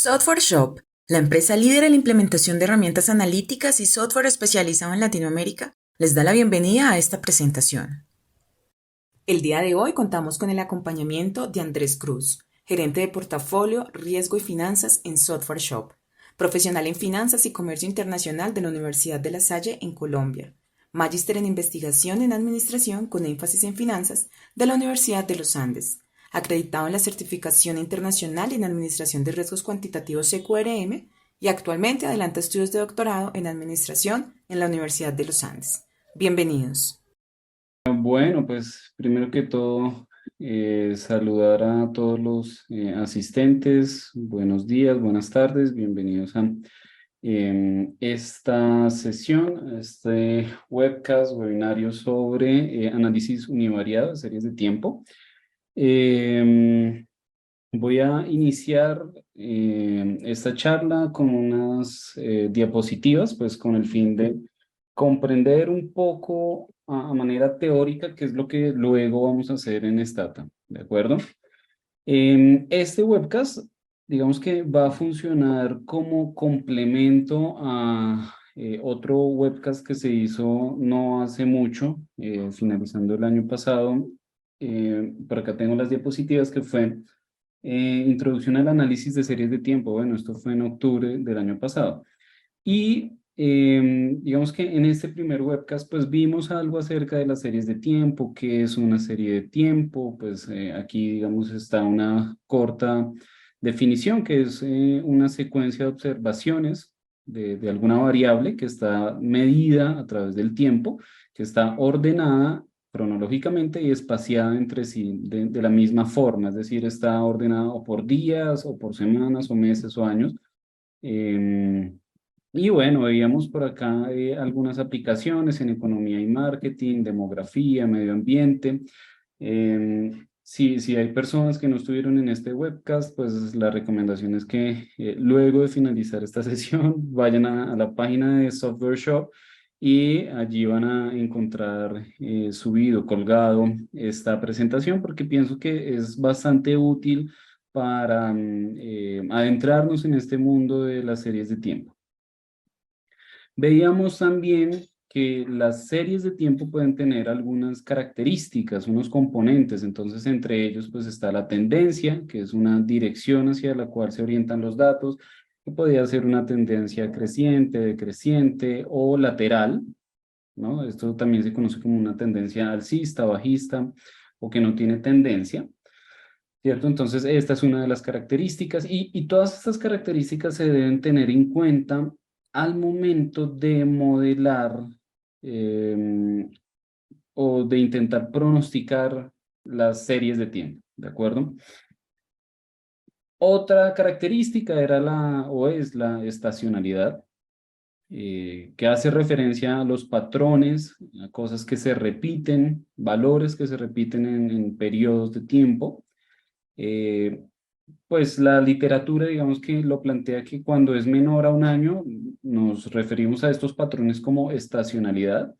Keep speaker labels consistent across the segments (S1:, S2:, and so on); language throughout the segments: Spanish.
S1: Software Shop, la empresa líder en la implementación de herramientas analíticas y software especializado en Latinoamérica, les da la bienvenida a esta presentación. El día de hoy contamos con el acompañamiento de Andrés Cruz, gerente de portafolio, riesgo y finanzas en Software Shop, profesional en finanzas y comercio internacional de la Universidad de La Salle en Colombia, magíster en investigación en administración con énfasis en finanzas de la Universidad de los Andes, acreditado en la certificación internacional en administración de riesgos cuantitativos CQRM y actualmente adelanta estudios de doctorado en administración en la Universidad de los Andes. Bienvenidos.
S2: Bueno, pues primero que todo, saludar a todos los asistentes. Buenos días, buenas tardes, bienvenidos a esta sesión, este webcast, webinario sobre análisis univariado de series de tiempo. Voy a iniciar esta charla con unas diapositivas, pues con el fin de comprender un poco a manera teórica qué es lo que luego vamos a hacer en Stata, ¿de acuerdo? Este webcast, digamos que va a funcionar como complemento a otro webcast que se hizo no hace mucho, finalizando el año pasado. Por acá tengo las diapositivas que fue introducción al análisis de series de tiempo. Bueno, esto fue en octubre del año pasado. Y digamos que en este primer webcast pues vimos algo acerca de las series de tiempo, qué es una serie de tiempo, pues aquí digamos está una corta definición que es una secuencia de observaciones de alguna variable que está medida a través del tiempo, que está ordenada cronológicamente y espaciada entre sí de la misma forma, es decir, está ordenada o por días o por semanas o meses o años. Y bueno, veíamos por acá algunas aplicaciones en economía y marketing, demografía, medio ambiente. Si hay personas que no estuvieron en este webcast, pues la recomendación es que luego de finalizar esta sesión vayan a la página de Software Shop y allí van a encontrar subido, colgado esta presentación porque pienso que es bastante útil para adentrarnos en este mundo de las series de tiempo. Veíamos también que las series de tiempo pueden tener algunas características, unos componentes, entonces entre ellos pues está la tendencia, que es una dirección hacia la cual se orientan los datos, que podría ser una tendencia creciente, decreciente o lateral, ¿no? Esto también se conoce como una tendencia alcista, bajista o que no tiene tendencia. ¿Cierto? Entonces, esta es una de las características y todas estas características se deben tener en cuenta al momento de modelar o de intentar pronosticar las series de tiempo, ¿de acuerdo? Otra característica era o es la estacionalidad, que hace referencia a los patrones, a cosas que se repiten, valores que se repiten en periodos de tiempo. Eh, Pues la literatura, digamos que lo plantea que cuando es menor a un año, nos referimos a estos patrones como estacionalidad,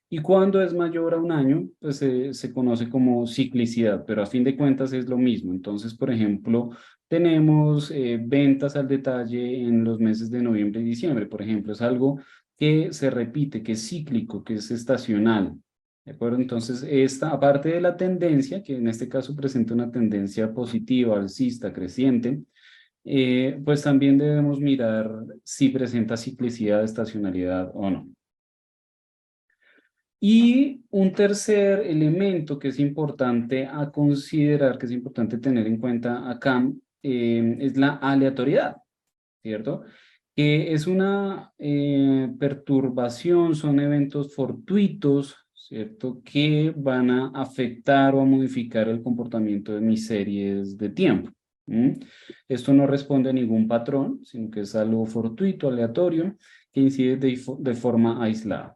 S2: y cuando es mayor a un año, pues se conoce como ciclicidad, pero a fin de cuentas es lo mismo. Entonces, por ejemplo, tenemos ventas al detalle en los meses de noviembre y diciembre, por ejemplo, es algo que se repite, que es cíclico, que es estacional. ¿De acuerdo? Entonces, esta, aparte de la tendencia, que en este caso presenta una tendencia positiva, alcista, creciente, pues también debemos mirar si presenta ciclicidad, estacionalidad o no. Y un tercer elemento que es importante a considerar, que es importante tener en cuenta acá, es la aleatoriedad, ¿cierto? Que es una perturbación, son eventos fortuitos, ¿cierto? Que van a afectar o a modificar el comportamiento de mis series de tiempo. ¿Mm? Esto no responde a ningún patrón, sino que es algo fortuito, aleatorio, que incide de forma aislada.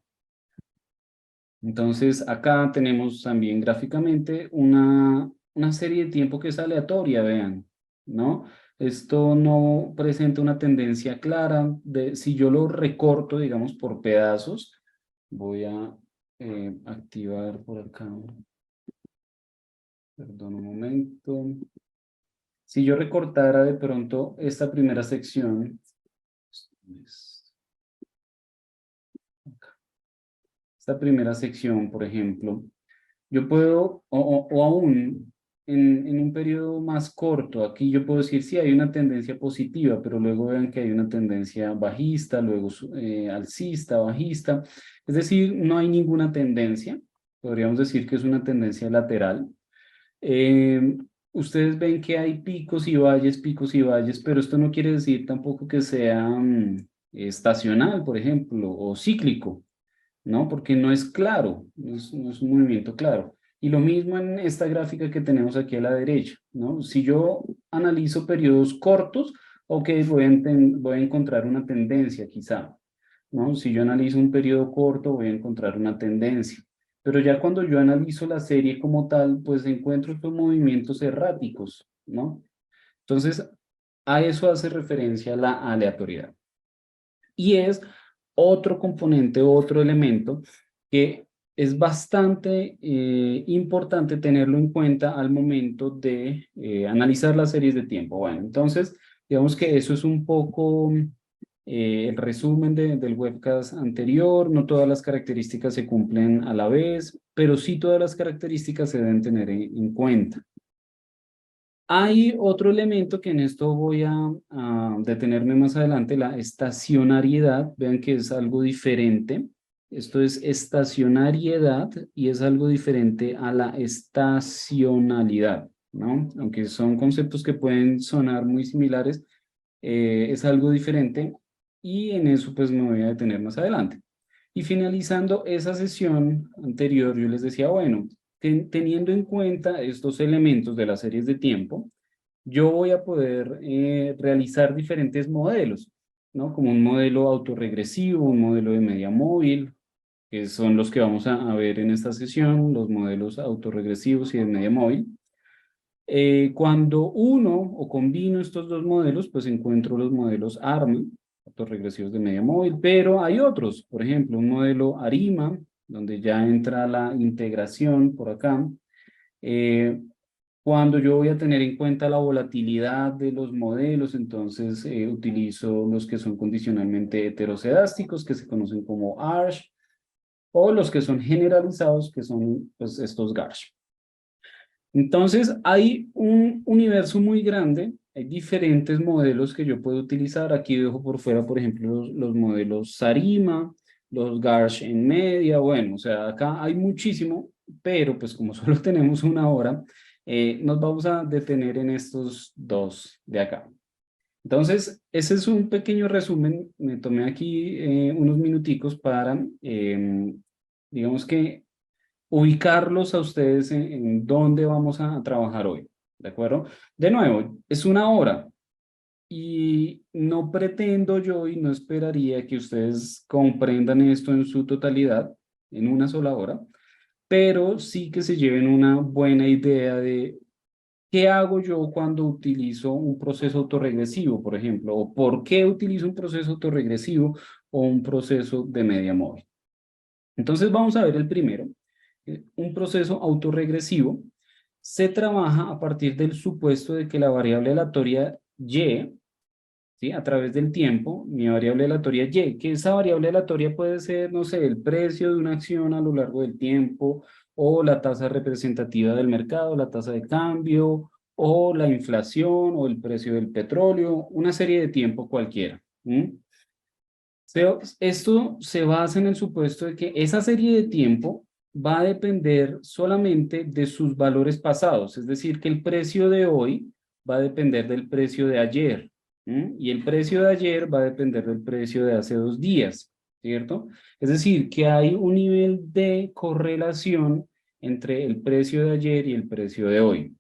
S2: Entonces, acá tenemos también gráficamente una serie de tiempo que es aleatoria, vean, ¿no? Esto no presenta una tendencia clara de si yo lo recorto, digamos, por pedazos. Voy a activar por acá, perdón un momento. Si yo recortara de pronto esta primera sección, por ejemplo, yo puedo, o aún en un periodo más corto, aquí yo puedo decir, sí, hay una tendencia positiva, pero luego vean que hay una tendencia bajista, luego alcista, bajista. Es decir, no hay ninguna tendencia. Podríamos decir que es una tendencia lateral. Eh, Ustedes ven que hay picos y valles, pero esto no quiere decir tampoco que sea estacional, por ejemplo, o cíclico. ¿No? Porque no es claro, no es un movimiento claro. Y lo mismo en esta gráfica que tenemos aquí a la derecha, ¿no? Si yo analizo periodos cortos, ok, voy a encontrar una tendencia quizá, ¿no? Si yo analizo un periodo corto, voy a encontrar una tendencia. Pero ya cuando yo analizo la serie como tal, pues encuentro estos movimientos erráticos, ¿no? Entonces, a eso hace referencia la aleatoriedad. Y es otro componente, otro elemento que es bastante importante tenerlo en cuenta al momento de analizar las series de tiempo. Bueno, entonces, digamos que eso es un poco el resumen del webcast anterior. No todas las características se cumplen a la vez, pero sí todas las características se deben tener en cuenta. Hay otro elemento que en esto voy a detenerme más adelante, la estacionariedad. Vean que es algo diferente. Esto es estacionariedad y es algo diferente a la estacionalidad, ¿no? Aunque son conceptos que pueden sonar muy similares, es algo diferente y en eso pues me voy a detener más adelante. Y finalizando esa sesión anterior, yo les decía, bueno, teniendo en cuenta estos elementos de las series de tiempo, yo voy a poder realizar diferentes modelos, ¿no? Como un modelo autorregresivo, un modelo de media móvil, que son los que vamos a ver en esta sesión, los modelos autorregresivos y de media móvil. Cuando uno o combino estos dos modelos, pues encuentro los modelos ARMA, autorregresivos de media móvil, pero hay otros, por ejemplo, un modelo ARIMA, donde ya entra la integración por acá. Cuando yo voy a tener en cuenta la volatilidad de los modelos, entonces utilizo los que son condicionalmente heteroscedásticos, que se conocen como ARCH, o los que son generalizados, que son pues, estos GARCH. Entonces, hay un universo muy grande, hay diferentes modelos que yo puedo utilizar. Aquí dejo por fuera, por ejemplo, los modelos SARIMA, los GARCH en media, bueno, o sea, acá hay muchísimo, pero pues como solo tenemos una hora, nos vamos a detener en estos dos de acá. Entonces, ese es un pequeño resumen. Me tomé aquí unos minuticos para, digamos que, ubicarlos a ustedes en dónde vamos a trabajar hoy, ¿de acuerdo? De nuevo, es una hora y no pretendo yo y no esperaría que ustedes comprendan esto en su totalidad en una sola hora, pero sí que se lleven una buena idea de qué hago yo cuando utilizo un proceso autorregresivo, por ejemplo, o por qué utilizo un proceso autorregresivo o un proceso de media móvil. Entonces vamos a ver el primero. Un proceso autorregresivo se trabaja a partir del supuesto de que la variable aleatoria y, ¿sí? A través del tiempo, mi variable aleatoria y, que esa variable aleatoria puede ser, no sé, el precio de una acción a lo largo del tiempo, o la tasa representativa del mercado, la tasa de cambio, o la inflación, o el precio del petróleo, una serie de tiempo cualquiera. Esto se basa en el supuesto de que esa serie de tiempo va a depender solamente de sus valores pasados, es decir, que el precio de hoy va a depender del precio de ayer, y el precio de ayer va a depender del precio de hace 2 días, ¿cierto? Es decir, que hay un nivel de correlación entre el precio de ayer y el precio de hoy.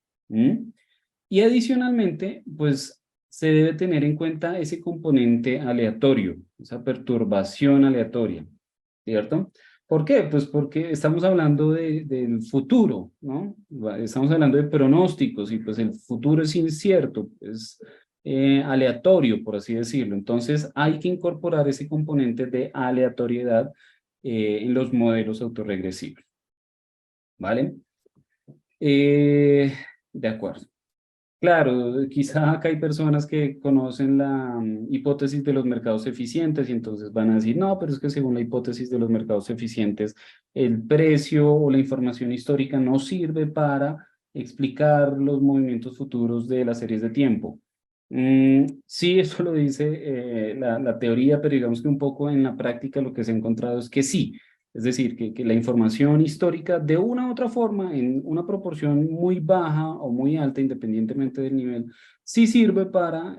S2: Y adicionalmente, pues se debe tener en cuenta ese componente aleatorio, esa perturbación aleatoria, ¿cierto? ¿Por qué? Pues porque estamos hablando del futuro, ¿no? Estamos hablando de pronósticos y pues el futuro es incierto, es aleatorio, por así decirlo. Entonces hay que incorporar ese componente de aleatoriedad en los modelos autorregresivos, ¿vale? De acuerdo. Claro, quizá acá hay personas que conocen la hipótesis de los mercados eficientes y entonces van a decir, no, pero es que según la hipótesis de los mercados eficientes, el precio o la información histórica no sirve para explicar los movimientos futuros de las series de tiempo. Sí, eso lo dice la teoría, pero digamos que un poco en la práctica lo que se ha encontrado es que sí. Es decir, que la información histórica de una u otra forma, en una proporción muy baja o muy alta, independientemente del nivel, sí sirve para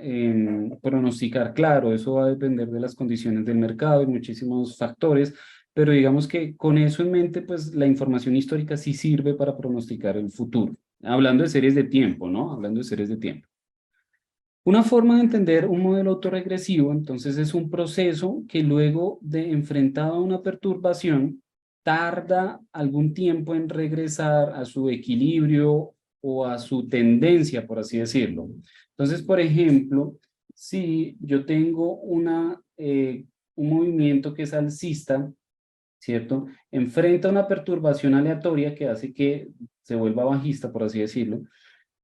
S2: pronosticar. Claro, eso va a depender de las condiciones del mercado y muchísimos factores, pero digamos que con eso en mente, pues la información histórica sí sirve para pronosticar el futuro. Hablando de series de tiempo, ¿no? Hablando de series de tiempo. Una forma de entender un modelo autorregresivo, entonces, es un proceso que luego de enfrentado a una perturbación, tarda algún tiempo en regresar a su equilibrio o a su tendencia, por así decirlo. Entonces, por ejemplo, si yo tengo un movimiento que es alcista, ¿cierto? Enfrenta una perturbación aleatoria que hace que se vuelva bajista, por así decirlo,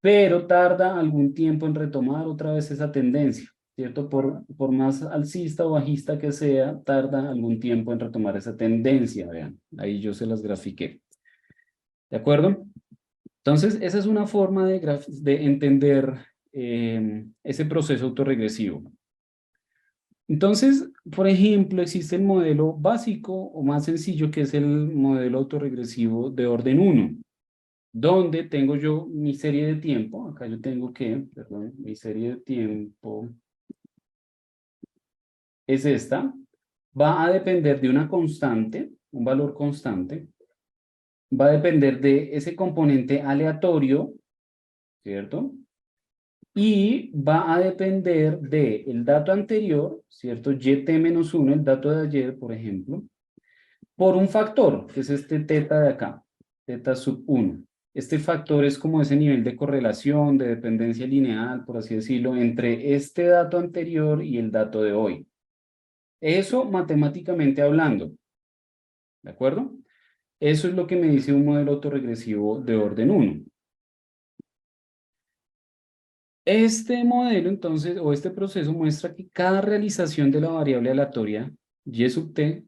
S2: pero tarda algún tiempo en retomar otra vez esa tendencia, ¿cierto? Por más alcista o bajista que sea, tarda algún tiempo en retomar esa tendencia, vean, ahí yo se las grafiqué, ¿de acuerdo? Entonces, esa es una forma de entender ese proceso autorregresivo. Entonces, por ejemplo, existe el modelo básico o más sencillo que es el modelo autorregresivo de orden uno, donde tengo yo mi serie de tiempo, acá yo tengo que, perdón, mi serie de tiempo es esta, va a depender de una constante, un valor constante, va a depender de ese componente aleatorio, ¿cierto? Y va a depender del dato anterior, ¿cierto? YT-1, el dato de ayer, por ejemplo, por un factor, que es este teta de acá, teta sub 1. Este factor es como ese nivel de correlación, de dependencia lineal, por así decirlo, entre este dato anterior y el dato de hoy. Eso matemáticamente hablando, ¿de acuerdo? Eso es lo que me dice un modelo autorregresivo de orden uno. Este modelo, entonces, o este proceso muestra que cada realización de la variable aleatoria y sub t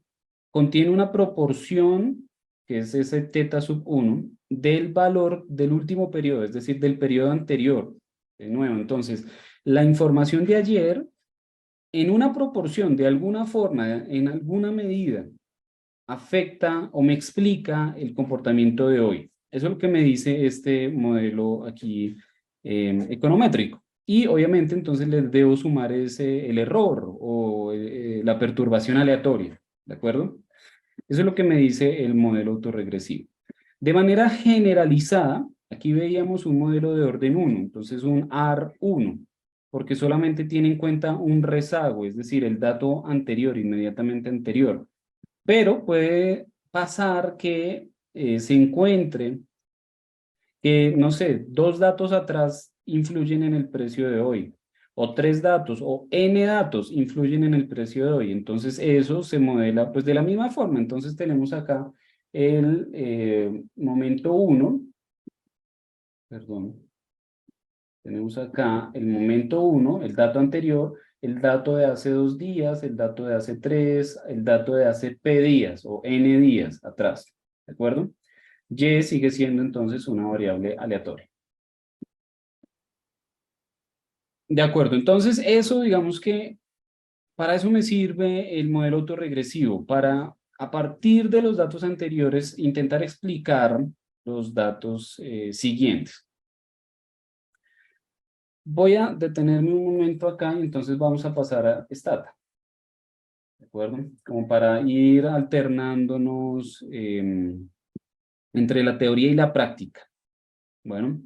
S2: contiene una proporción, que es ese teta sub 1, del valor del último periodo, es decir, del periodo anterior. De nuevo, entonces, la información de ayer, en una proporción, de alguna forma, en alguna medida, afecta o me explica el comportamiento de hoy. Eso es lo que me dice este modelo aquí econométrico. Y obviamente entonces les debo sumar el error o la perturbación aleatoria, ¿de acuerdo? Eso es lo que me dice el modelo autorregresivo. De manera generalizada, aquí veíamos un modelo de orden 1, entonces un AR1, porque solamente tiene en cuenta un rezago, es decir, el dato anterior, inmediatamente anterior. Pero puede pasar que se encuentre que, no sé, dos datos atrás influyen en el precio de hoy, o tres datos, o n datos influyen en el precio de hoy. Entonces, eso se modela pues de la misma forma. Entonces, tenemos acá el momento 1, perdón, tenemos acá el momento 1, el dato anterior, el dato de hace 2 días, el dato de hace 3, el dato de hace p días o n días atrás, ¿de acuerdo? Y sigue siendo entonces una variable aleatoria. De acuerdo, entonces eso digamos que para eso me sirve el modelo autorregresivo, para a partir de los datos anteriores intentar explicar los datos siguientes. Voy a detenerme un momento acá y entonces vamos a pasar a Stata. ¿De acuerdo? Como para ir alternándonos entre la teoría y la práctica. Bueno,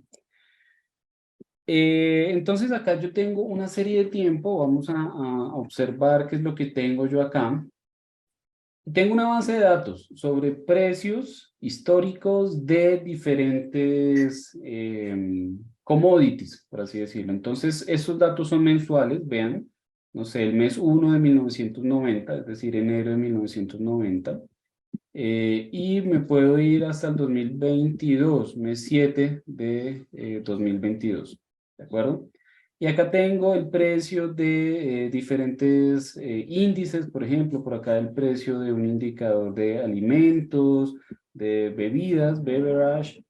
S2: entonces acá yo tengo una serie de tiempo, vamos a observar qué es lo que tengo yo acá. Tengo una base de datos sobre precios históricos de diferentes commodities, por así decirlo. Entonces, estos datos son mensuales, vean, no sé, el mes 1 de 1990, es decir, enero de 1990. Y me puedo ir hasta el 2022, mes 7 de 2022. ¿de acuerdo? Y acá tengo el precio de diferentes índices, por ejemplo, por acá el precio de un indicador de alimentos, de bebidas, beverage,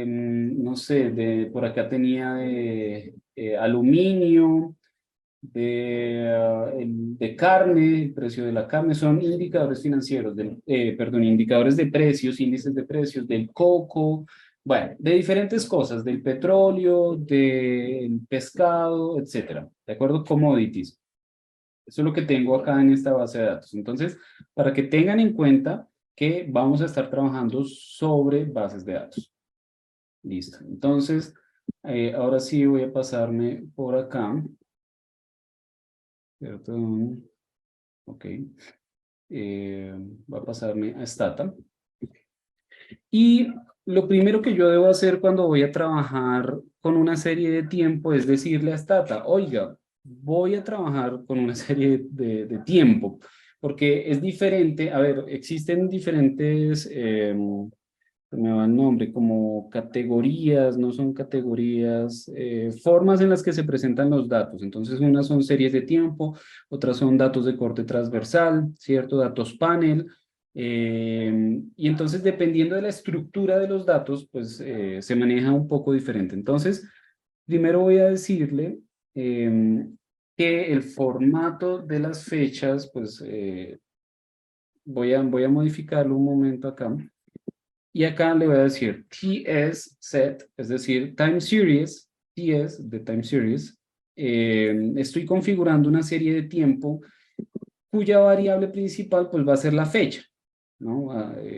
S2: no sé, por acá tenía de aluminio, de carne, el precio de la carne, son indicadores financieros, perdón, indicadores de precios, índices de precios del coco, bueno, de diferentes cosas, del petróleo, del pescado, etcétera, ¿de acuerdo? Commodities. Eso es lo que tengo acá en esta base de datos. Entonces, para que tengan en cuenta que vamos a estar trabajando sobre bases de datos. Listo. Entonces, ahora sí voy a pasarme por acá. Perdón. Ok. Va a pasarme a Stata. Y lo primero que yo debo hacer cuando voy a trabajar con una serie de tiempo es decirle a Stata, oiga, voy a trabajar con una serie de tiempo, porque es diferente, a ver, existen diferentes, se me va el nombre, como categorías, no son categorías, formas en las que se presentan los datos. Entonces, unas son series de tiempo, otras son datos de corte transversal, ¿cierto? Datos panel. Y entonces, dependiendo de la estructura de los datos, pues se maneja un poco diferente. Entonces, primero voy a decirle que el formato de las fechas, pues voy a modificarlo un momento acá. Y acá le voy a decir TS set, es decir, time series, TS de time series. Estoy configurando una serie de tiempo cuya variable principal pues va a ser la fecha, ¿no?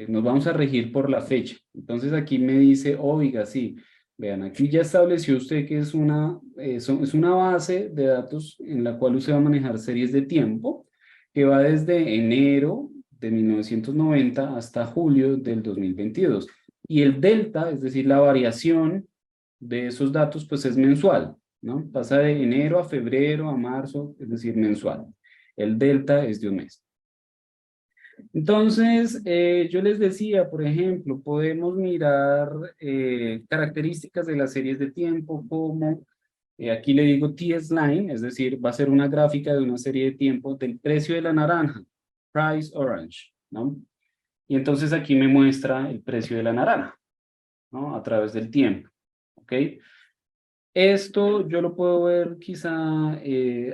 S2: Nos vamos a regir por la fecha. Entonces aquí me dice, oiga, sí, vean, aquí ya estableció usted que es es una base de datos en la cual usted va a manejar series de tiempo que va desde enero de 1990 hasta julio del 2022. Y el delta, es decir, la variación de esos datos, pues es mensual, ¿no? Pasa de enero a febrero, a marzo, es decir, mensual. El delta es de un mes. Entonces, yo les decía, por ejemplo, podemos mirar características de las series de tiempo como, aquí le digo TS line, es decir, va a ser una gráfica de una serie de tiempo del precio de la naranja, price orange, ¿no? Y entonces aquí me muestra el precio de la naranja, ¿no? A través del tiempo, ¿ok? Esto yo lo puedo ver quizá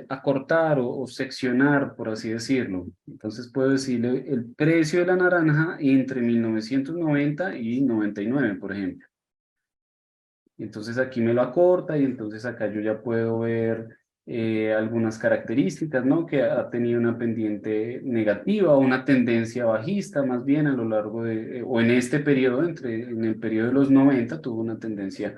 S2: acortar o seccionar, por así decirlo. Entonces puedo decirle el precio de la naranja entre 1990 y 99, por ejemplo. Entonces aquí me lo acorta y entonces acá yo ya puedo ver algunas características, ¿no? Que ha tenido una pendiente negativa o una tendencia bajista más bien a lo largo o en este periodo, en el periodo de los 90 tuvo una tendencia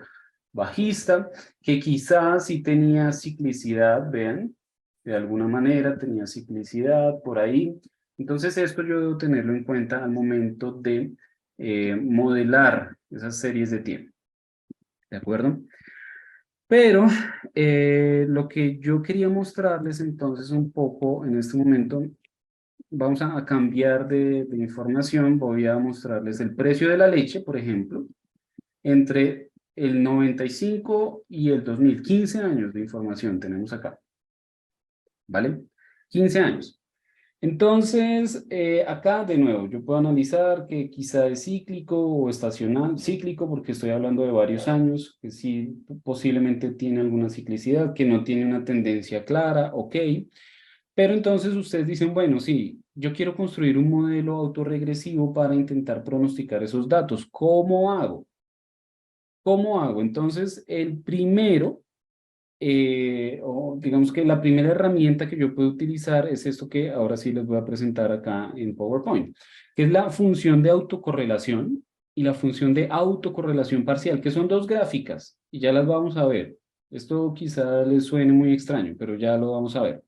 S2: bajista, que quizás sí tenía ciclicidad, vean, de alguna manera tenía ciclicidad por ahí. Entonces esto yo debo tenerlo en cuenta al momento de modelar esas series de tiempo. ¿De acuerdo? Pero lo que yo quería mostrarles entonces un poco en este momento, vamos a cambiar de información, voy a mostrarles el precio de la leche, por ejemplo, entre el 95 y el 2015 años de información tenemos acá, ¿vale? 15 años. Entonces, acá de nuevo, yo puedo analizar que quizá es cíclico o estacional, cíclico porque estoy hablando de varios años, que sí posiblemente tiene alguna ciclicidad, que no tiene una tendencia clara, ok, pero entonces ustedes dicen, bueno, sí, yo quiero construir un modelo autorregresivo para intentar pronosticar esos datos, ¿cómo hago? ¿Cómo hago? Entonces, el primero o digamos que la primera herramienta que yo puedo utilizar es esto que ahora sí les voy a presentar acá en PowerPoint, que es la función de autocorrelación y la función de autocorrelación parcial, que son dos gráficas y ya las vamos a ver. Esto quizá les suene muy extraño, pero ya lo vamos a ver.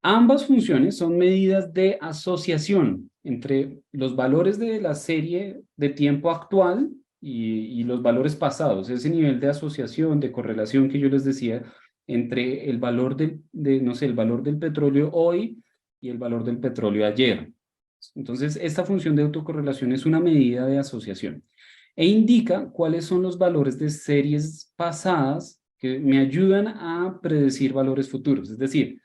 S2: Ambas funciones son medidas de asociación entre los valores de la serie de tiempo actual y los valores pasados, ese nivel de asociación, de correlación que yo les decía entre el valor no sé, el valor del petróleo hoy y el valor del petróleo ayer. Entonces, esta función de autocorrelación es una medida de asociación e indica cuáles son los valores de series pasadas que me ayudan a predecir valores futuros. Es decir,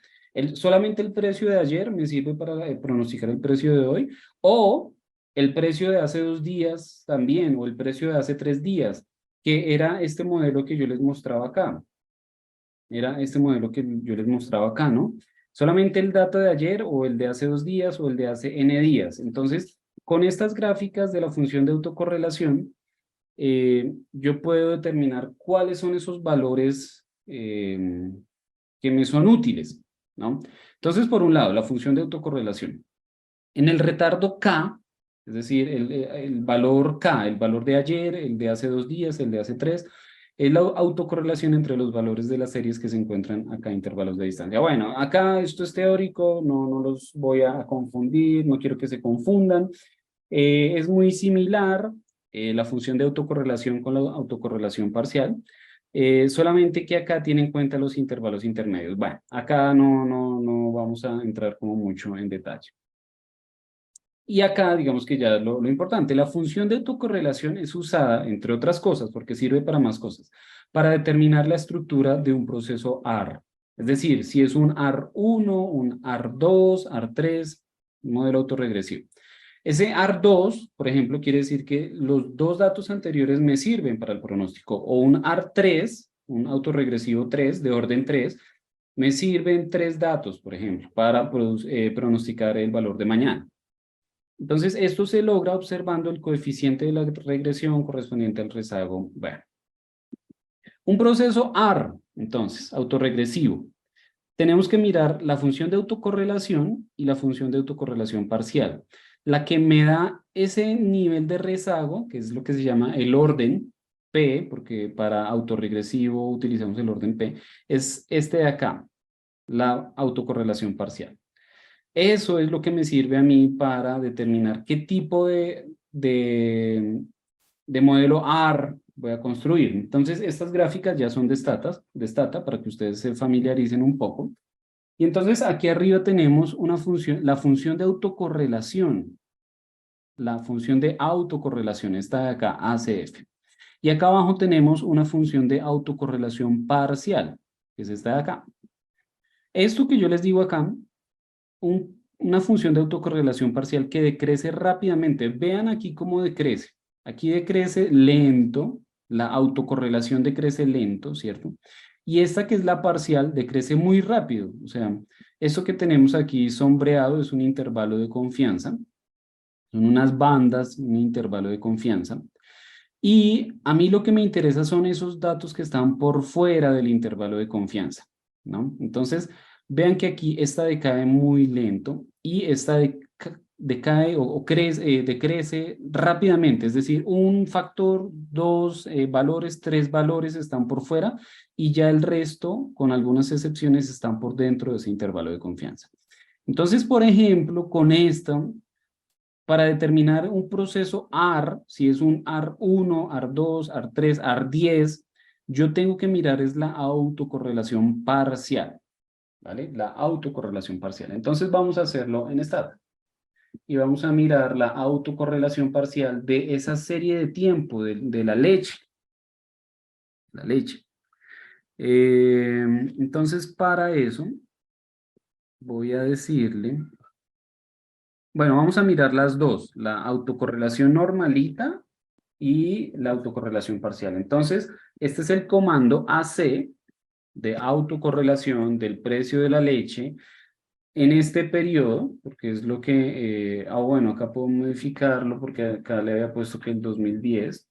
S2: solamente el precio de ayer me sirve para pronosticar el precio de hoy, o el precio de hace 2 días también, o el precio de hace 3 días, que era este modelo que yo les mostraba acá. Era este modelo que yo les mostraba acá, ¿no? Solamente el dato de ayer, o el de hace 2 días, o el de hace n días. Entonces, con estas gráficas de la función de autocorrelación, yo puedo determinar cuáles son esos valores que me son útiles, ¿no? Entonces, por un lado, la función de autocorrelación. En el retardo K, es decir, el valor K, el valor de ayer, el de hace 2 días, el de hace 3, es la autocorrelación entre los valores de las series que se encuentran acá a intervalos de distancia. Bueno, acá esto es teórico, no los voy a confundir, no quiero que se confundan. Es muy similar la función de autocorrelación con la autocorrelación parcial, solamente que acá tiene en cuenta los intervalos intermedios. Bueno, acá no vamos a entrar como mucho en detalle. Y acá, digamos que ya lo importante, la función de autocorrelación es usada, entre otras cosas, porque sirve para más cosas, para determinar la estructura de un proceso AR. Es decir, si es un AR1, un AR2, AR3, un modelo autorregresivo. Ese AR2, por ejemplo, quiere decir que los dos datos anteriores me sirven para el pronóstico, o un AR3, un autorregresivo 3, de orden 3, me sirven 3 datos, por ejemplo, para pronosticar el valor de mañana. Entonces, esto se logra observando el coeficiente de la regresión correspondiente al rezago. Bueno, un proceso AR, entonces, autorregresivo. Tenemos que mirar la función de autocorrelación y la función de autocorrelación parcial. La que me da ese nivel de rezago, que es lo que se llama el orden P, porque para autorregresivo utilizamos el orden P, es este de acá, la autocorrelación parcial. Eso es lo que me sirve a mí para determinar qué tipo de modelo AR voy a construir. Entonces, estas gráficas ya son de Stata, para que ustedes se familiaricen un poco. Y entonces aquí arriba tenemos una función, la función de autocorrelación. La función de autocorrelación, esta de acá, ACF. Y acá abajo tenemos una función de autocorrelación parcial, que es esta de acá. Esto que yo les digo acá, una función de autocorrelación parcial que decrece rápidamente. Vean aquí cómo decrece. Aquí decrece lento, la autocorrelación decrece lento, ¿cierto? Y esta que es la parcial decrece muy rápido. O sea, eso que tenemos aquí sombreado es un intervalo de confianza. Son unas bandas, un intervalo de confianza. Y a mí lo que me interesa son esos datos que están por fuera del intervalo de confianza, ¿no? Entonces, vean que aquí esta decae muy lento y esta decae o crece, decrece rápidamente, es decir, un factor, 2 valores, 3 valores están por fuera y ya el resto, con algunas excepciones, están por dentro de ese intervalo de confianza. Entonces, por ejemplo, con esto, para determinar un proceso AR, si es un AR1, AR2, AR3, AR10, yo tengo que mirar es la autocorrelación parcial, ¿vale? La autocorrelación parcial. Entonces vamos a hacerlo en Stata. Y vamos a mirar la autocorrelación parcial de esa serie de tiempo de la leche. La leche. Entonces, para eso, voy a decirle... Bueno, vamos a mirar las dos, la autocorrelación normalita y la autocorrelación parcial. Entonces, este es el comando AC de autocorrelación del precio de la leche en este periodo, porque es lo que, bueno, acá puedo modificarlo porque acá le había puesto que el 2010.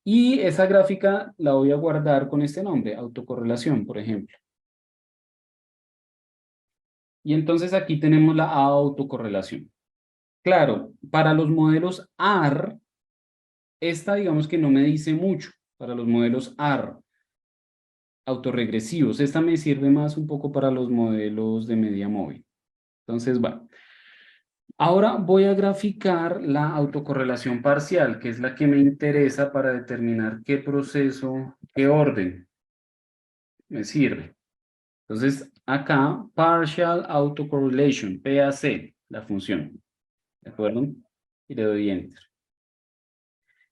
S2: Y esa gráfica la voy a guardar con este nombre, autocorrelación, por ejemplo. Y entonces aquí tenemos la autocorrelación. Claro, para los modelos AR, esta digamos que no me dice mucho para los modelos AR autorregresivos. Esta me sirve más un poco para los modelos de media móvil. Entonces, bueno. Ahora voy a graficar la autocorrelación parcial, que es la que me interesa para determinar qué proceso, qué orden me sirve. Entonces, acá, Partial Autocorrelation, PAC, la función. ¿De acuerdo? Y le doy Enter.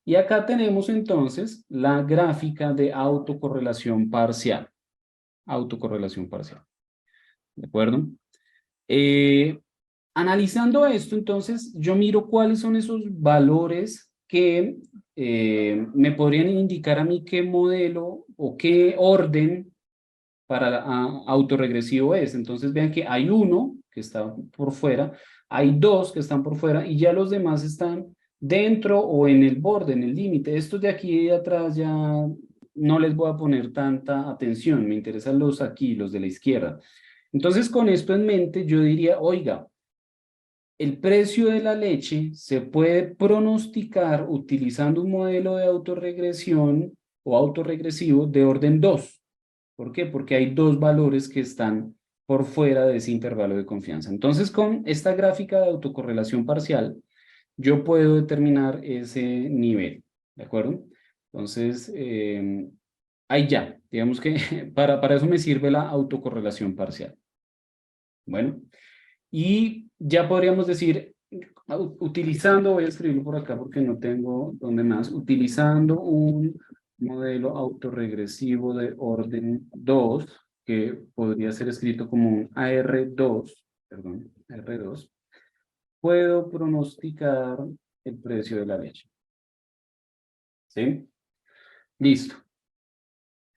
S2: Y acá tenemos entonces la gráfica de autocorrelación parcial. Autocorrelación parcial. ¿De acuerdo? Eh, Analizando esto, entonces, yo miro cuáles son esos valores que me podrían indicar a mí qué modelo o qué orden para autorregresivo es. Entonces, vean que hay uno que está por fuera, hay dos que están por fuera y ya los demás están dentro o en el borde, en el límite. Estos de aquí de atrás ya no les voy a poner tanta atención, me interesan los aquí, los de la izquierda. Entonces, con esto en mente, yo diría, oiga, el precio de la leche se puede pronosticar utilizando un modelo de autorregresión o autorregresivo de orden 2. ¿Por qué? Porque hay dos valores que están por fuera de ese intervalo de confianza. Entonces, con esta gráfica de autocorrelación parcial, yo puedo determinar ese nivel, ¿de acuerdo? Entonces, ahí ya, digamos que para eso me sirve la autocorrelación parcial. Bueno, y ya podríamos decir, utilizando, voy a escribirlo por acá porque no tengo donde más, utilizando un modelo autorregresivo de orden 2 que podría ser escrito como un AR2, perdón, R2, puedo pronosticar el precio de la leche. ¿Sí? Listo.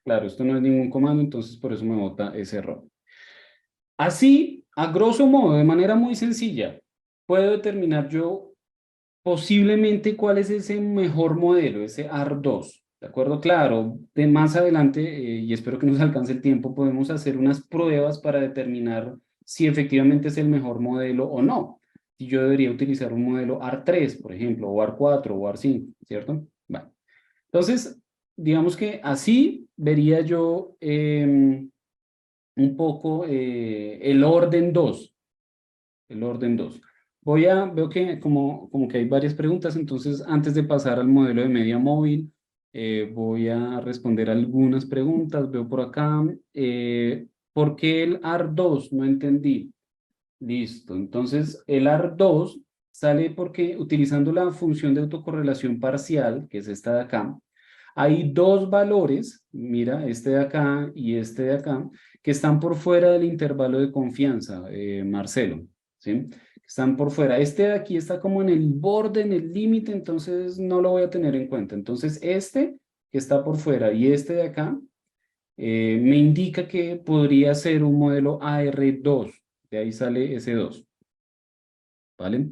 S2: Claro, esto no es ningún comando, entonces por eso me bota ese error. Así, a grosso modo, de manera muy sencilla, puedo determinar yo posiblemente cuál es ese mejor modelo, ese AR2. ¿De acuerdo? Claro, de más adelante, y espero que nos alcance el tiempo, podemos hacer unas pruebas para determinar si efectivamente es el mejor modelo o no. Si yo debería utilizar un modelo AR3, por ejemplo, o AR4 o AR5, ¿cierto? Bueno, entonces, digamos que así vería yo un poco el orden 2. El orden 2. Veo que como que hay varias preguntas, entonces antes de pasar al modelo de media móvil, voy a responder algunas preguntas. Veo por acá, ¿por qué el AR2? No entendí. Listo, entonces el AR2 sale porque utilizando la función de autocorrelación parcial, que es esta de acá, hay dos valores, mira, este de acá y este de acá, que están por fuera del intervalo de confianza, Marcelo, ¿sí? Están por fuera. Este de aquí está como en el borde, en el límite, entonces no lo voy a tener en cuenta. Entonces este que está por fuera y este de acá me indica que podría ser un modelo AR2, de ahí sale ese 2, ¿vale?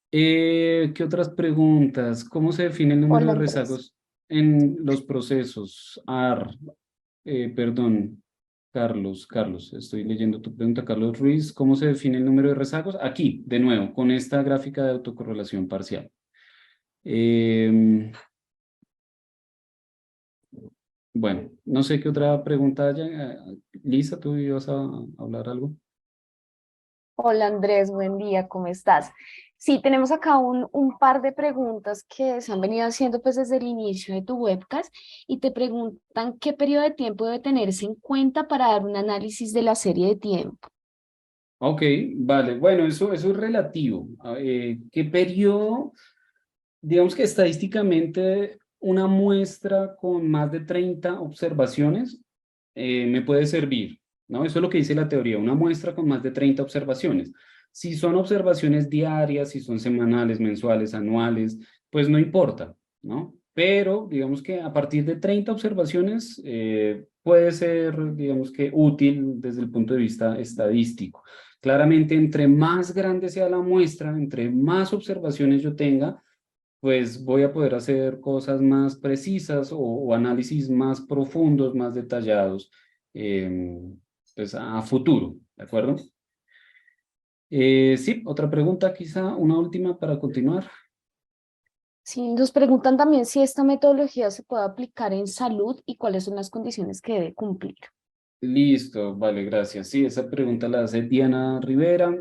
S2: ¿Qué otras preguntas? ¿Cómo se define el número
S3: Hola
S2: de
S3: Andrés.
S2: rezagos en los procesos? Perdón, Carlos, estoy leyendo tu pregunta, Carlos Ruiz. ¿Cómo se define el número de rezagos? Aquí, de nuevo, con esta gráfica de autocorrelación parcial. Bueno, no sé qué otra pregunta haya. Lisa, ¿tú ibas a hablar algo?
S3: Hola Andrés, buen día, ¿cómo estás? Sí, tenemos acá un par de preguntas que se han venido haciendo pues desde el inicio de tu webcast y te preguntan qué periodo de tiempo debe tenerse en cuenta para dar un análisis de la serie de tiempo.
S2: Ok, vale. Bueno, eso es relativo. ¿Qué periodo? Digamos que estadísticamente una muestra con más de 30 observaciones me puede servir, ¿no? Eso es lo que dice la teoría, una muestra con más de 30 observaciones. Si son observaciones diarias, si son semanales, mensuales, anuales, pues no importa, ¿no? Pero digamos que a partir de 30 observaciones puede ser, digamos que útil desde el punto de vista estadístico. Claramente, entre más grande sea la muestra, entre más observaciones yo tenga, pues voy a poder hacer cosas más precisas o análisis más profundos, más detallados, eh, pues a futuro, ¿de acuerdo? Sí, otra pregunta, quizá una última para continuar.
S3: Sí, nos preguntan también si esta metodología se puede aplicar en salud y cuáles son las condiciones que debe cumplir.
S2: Listo, vale, gracias. Sí, esa pregunta la hace Diana Rivera.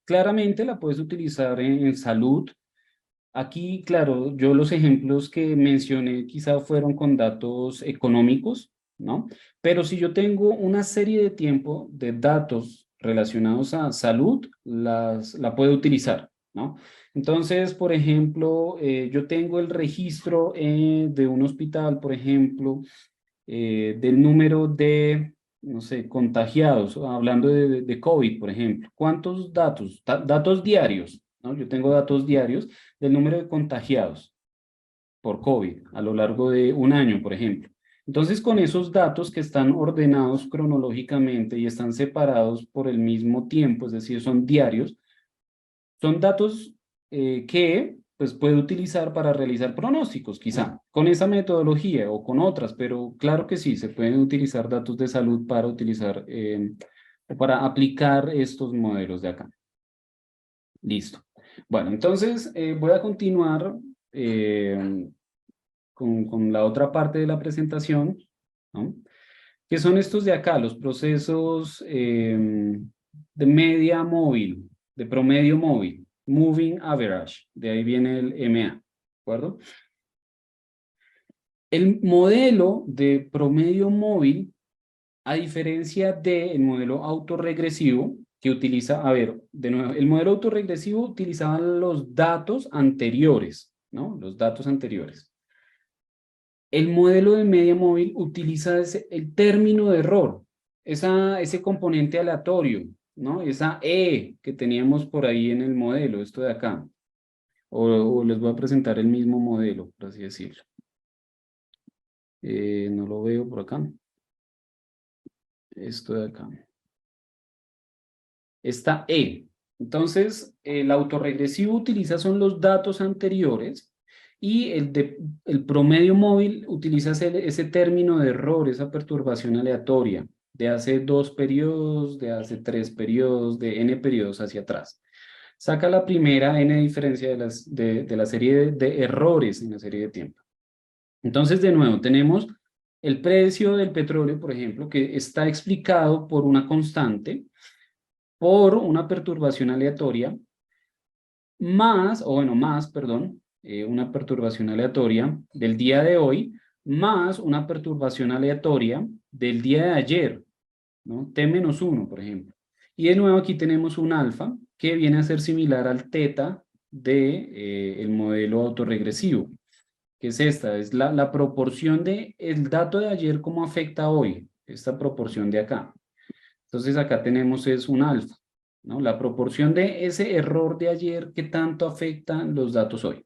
S2: Claramente la puedes utilizar en salud. Aquí, claro, yo los ejemplos que mencioné quizá fueron con datos económicos, ¿no? Pero si yo tengo una serie de tiempo de datos relacionados a salud, la puedo utilizar, ¿no? Entonces, por ejemplo, yo tengo el registro de un hospital, por ejemplo, del número de, no sé, contagiados, hablando de COVID, por ejemplo. ¿Cuántos datos? Datos diarios, ¿no? Yo tengo datos diarios del número de contagiados por COVID a lo largo de un año, por ejemplo. Entonces, con esos datos que están ordenados cronológicamente y están separados por el mismo tiempo, es decir, son diarios, son datos que pues, puede utilizar para realizar pronósticos, quizá, con esa metodología o con otras, pero claro que sí, se pueden utilizar datos de salud para utilizar, para aplicar estos modelos de acá. Listo. Bueno, entonces voy a continuar con la otra parte de la presentación, ¿no? Que son estos de acá, los procesos de media móvil, de promedio móvil, moving average, de ahí viene el MA, ¿de acuerdo? El modelo de promedio móvil, a diferencia del modelo autorregresivo, que utiliza, a ver, de nuevo, el modelo autorregresivo utilizaba los datos anteriores, ¿no? Los datos anteriores. El modelo de media móvil utiliza el término de error, ese componente aleatorio, ¿no? Esa E que teníamos por ahí en el modelo, esto de acá. O les voy a presentar el mismo modelo, por así decirlo. No lo veo por acá. Esto de acá. Esta E. Entonces, el autorregresivo utiliza son los datos anteriores y el promedio móvil utiliza ese término de error, esa perturbación aleatoria de hace 2 periodos, de hace 3 periodos, de n periodos hacia atrás. Saca la primera n diferencia de la serie de errores en la serie de tiempo. Entonces, de nuevo, tenemos el precio del petróleo, por ejemplo, que está explicado por una constante, por una perturbación aleatoria, una perturbación aleatoria del día de hoy, más una perturbación aleatoria del día de ayer, ¿no? T-1, por ejemplo. Y de nuevo aquí tenemos un alfa que viene a ser similar al teta de, el modelo autorregresivo, que es esta, es la proporción de el dato de ayer cómo afecta a hoy, esta proporción de acá. Entonces acá tenemos es un alfa, ¿no? La proporción de ese error de ayer que tanto afecta los datos hoy.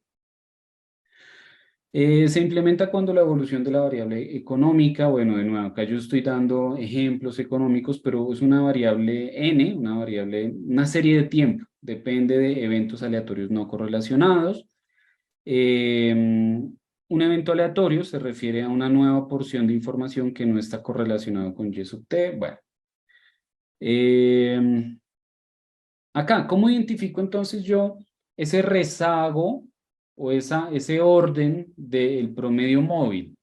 S2: Se implementa cuando la evolución de la variable económica, bueno, de nuevo, acá yo estoy dando ejemplos económicos, pero es una variable n, una serie de tiempo, depende de eventos aleatorios no correlacionados. Un evento aleatorio se refiere a una nueva porción de información que no está correlacionado con y sub t, bueno. Acá, ¿cómo identifico entonces yo ese rezago o ese orden del promedio móvil?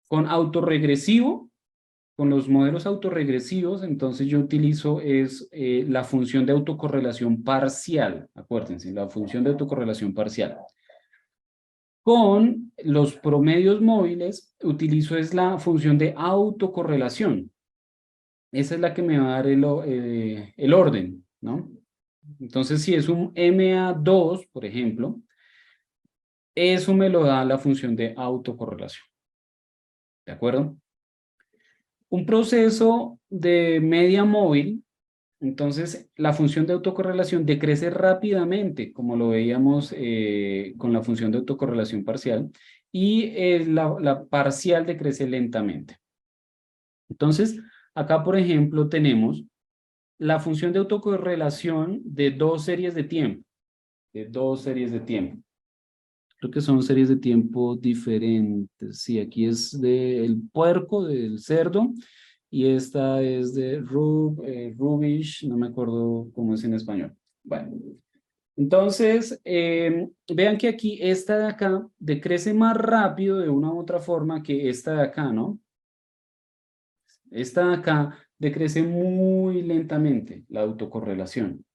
S2: Con autorregresivo, con los modelos autorregresivos, entonces yo utilizo la función de autocorrelación parcial, acuérdense, la función de autocorrelación parcial. Con los promedios móviles utilizo es la función de autocorrelación. Esa es la que me va a dar el orden, ¿no? Entonces, si es un MA2, por ejemplo, eso me lo da la función de autocorrelación. ¿De acuerdo? Un proceso de media móvil, entonces la función de autocorrelación decrece rápidamente, como lo veíamos con la función de autocorrelación parcial, y la parcial decrece lentamente. Entonces, acá, por ejemplo, tenemos la función de autocorrelación de 2 series de tiempo. Creo que son series de tiempo diferentes. Sí, aquí es del puerco, del cerdo, y esta es de Rubish, no me acuerdo cómo es en español. Bueno, entonces, vean que aquí esta de acá decrece más rápido de una u otra forma que esta de acá, ¿no? Esta de acá decrece muy lentamente, la autocorrelación.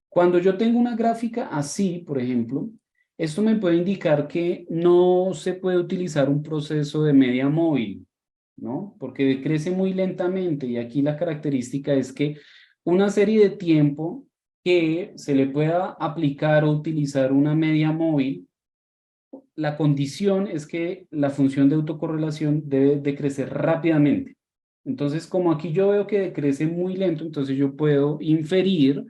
S2: Cuando yo tengo una gráfica así, por ejemplo, esto me puede indicar que no se puede utilizar un proceso de media móvil, ¿no? Porque decrece muy lentamente y aquí la característica es que una serie de tiempo que se le pueda aplicar o utilizar una media móvil, la condición es que la función de autocorrelación debe decrecer rápidamente. Entonces, como aquí yo veo que decrece muy lento, entonces yo puedo inferir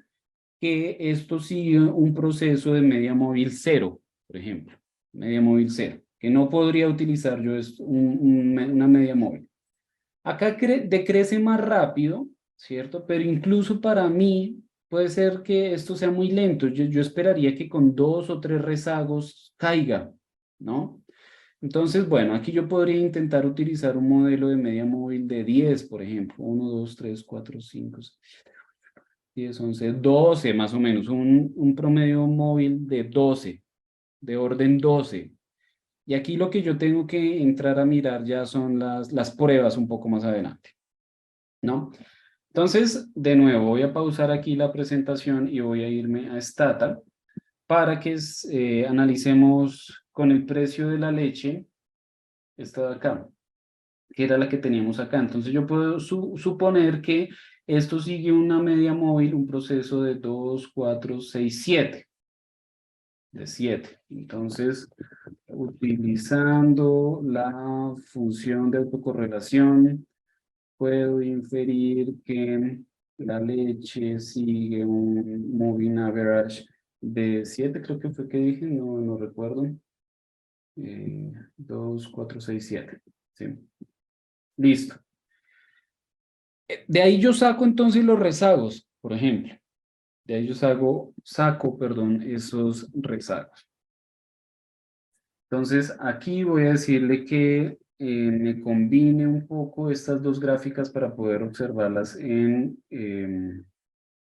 S2: que esto sigue un proceso de media móvil cero, por ejemplo, media móvil cero, que no podría utilizar yo una media móvil. Acá decrece más rápido, ¿cierto? Pero incluso para mí puede ser que esto sea muy lento. Yo esperaría que con 2 o 3 rezagos caiga, ¿no? Entonces, bueno, aquí yo podría intentar utilizar un modelo de media móvil de 10, por ejemplo. 1, 2, 3, 4, 5, 6, 10, 11, 12 más o menos. Un promedio móvil de 12, de orden 12. Y aquí lo que yo tengo que entrar a mirar ya son las pruebas un poco más adelante, ¿no? Entonces, de nuevo, voy a pausar aquí la presentación y voy a irme a Stata para que analicemos con el precio de la leche, esta de acá, que era la que teníamos acá. Entonces yo puedo suponer que esto sigue una media móvil, un proceso de 2, 4, 6, 7. De 7. Entonces, utilizando la función de autocorrelación, puedo inferir que la leche sigue un moving average de 7, creo que fue que dije, no recuerdo. 2, 4, 6, 7. ¿Sí? Listo. De ahí yo saco entonces los rezagos, por ejemplo. De ahí yo saco, perdón, esos rezagos. Entonces, aquí voy a decirle que me combine un poco estas dos gráficas para poder observarlas en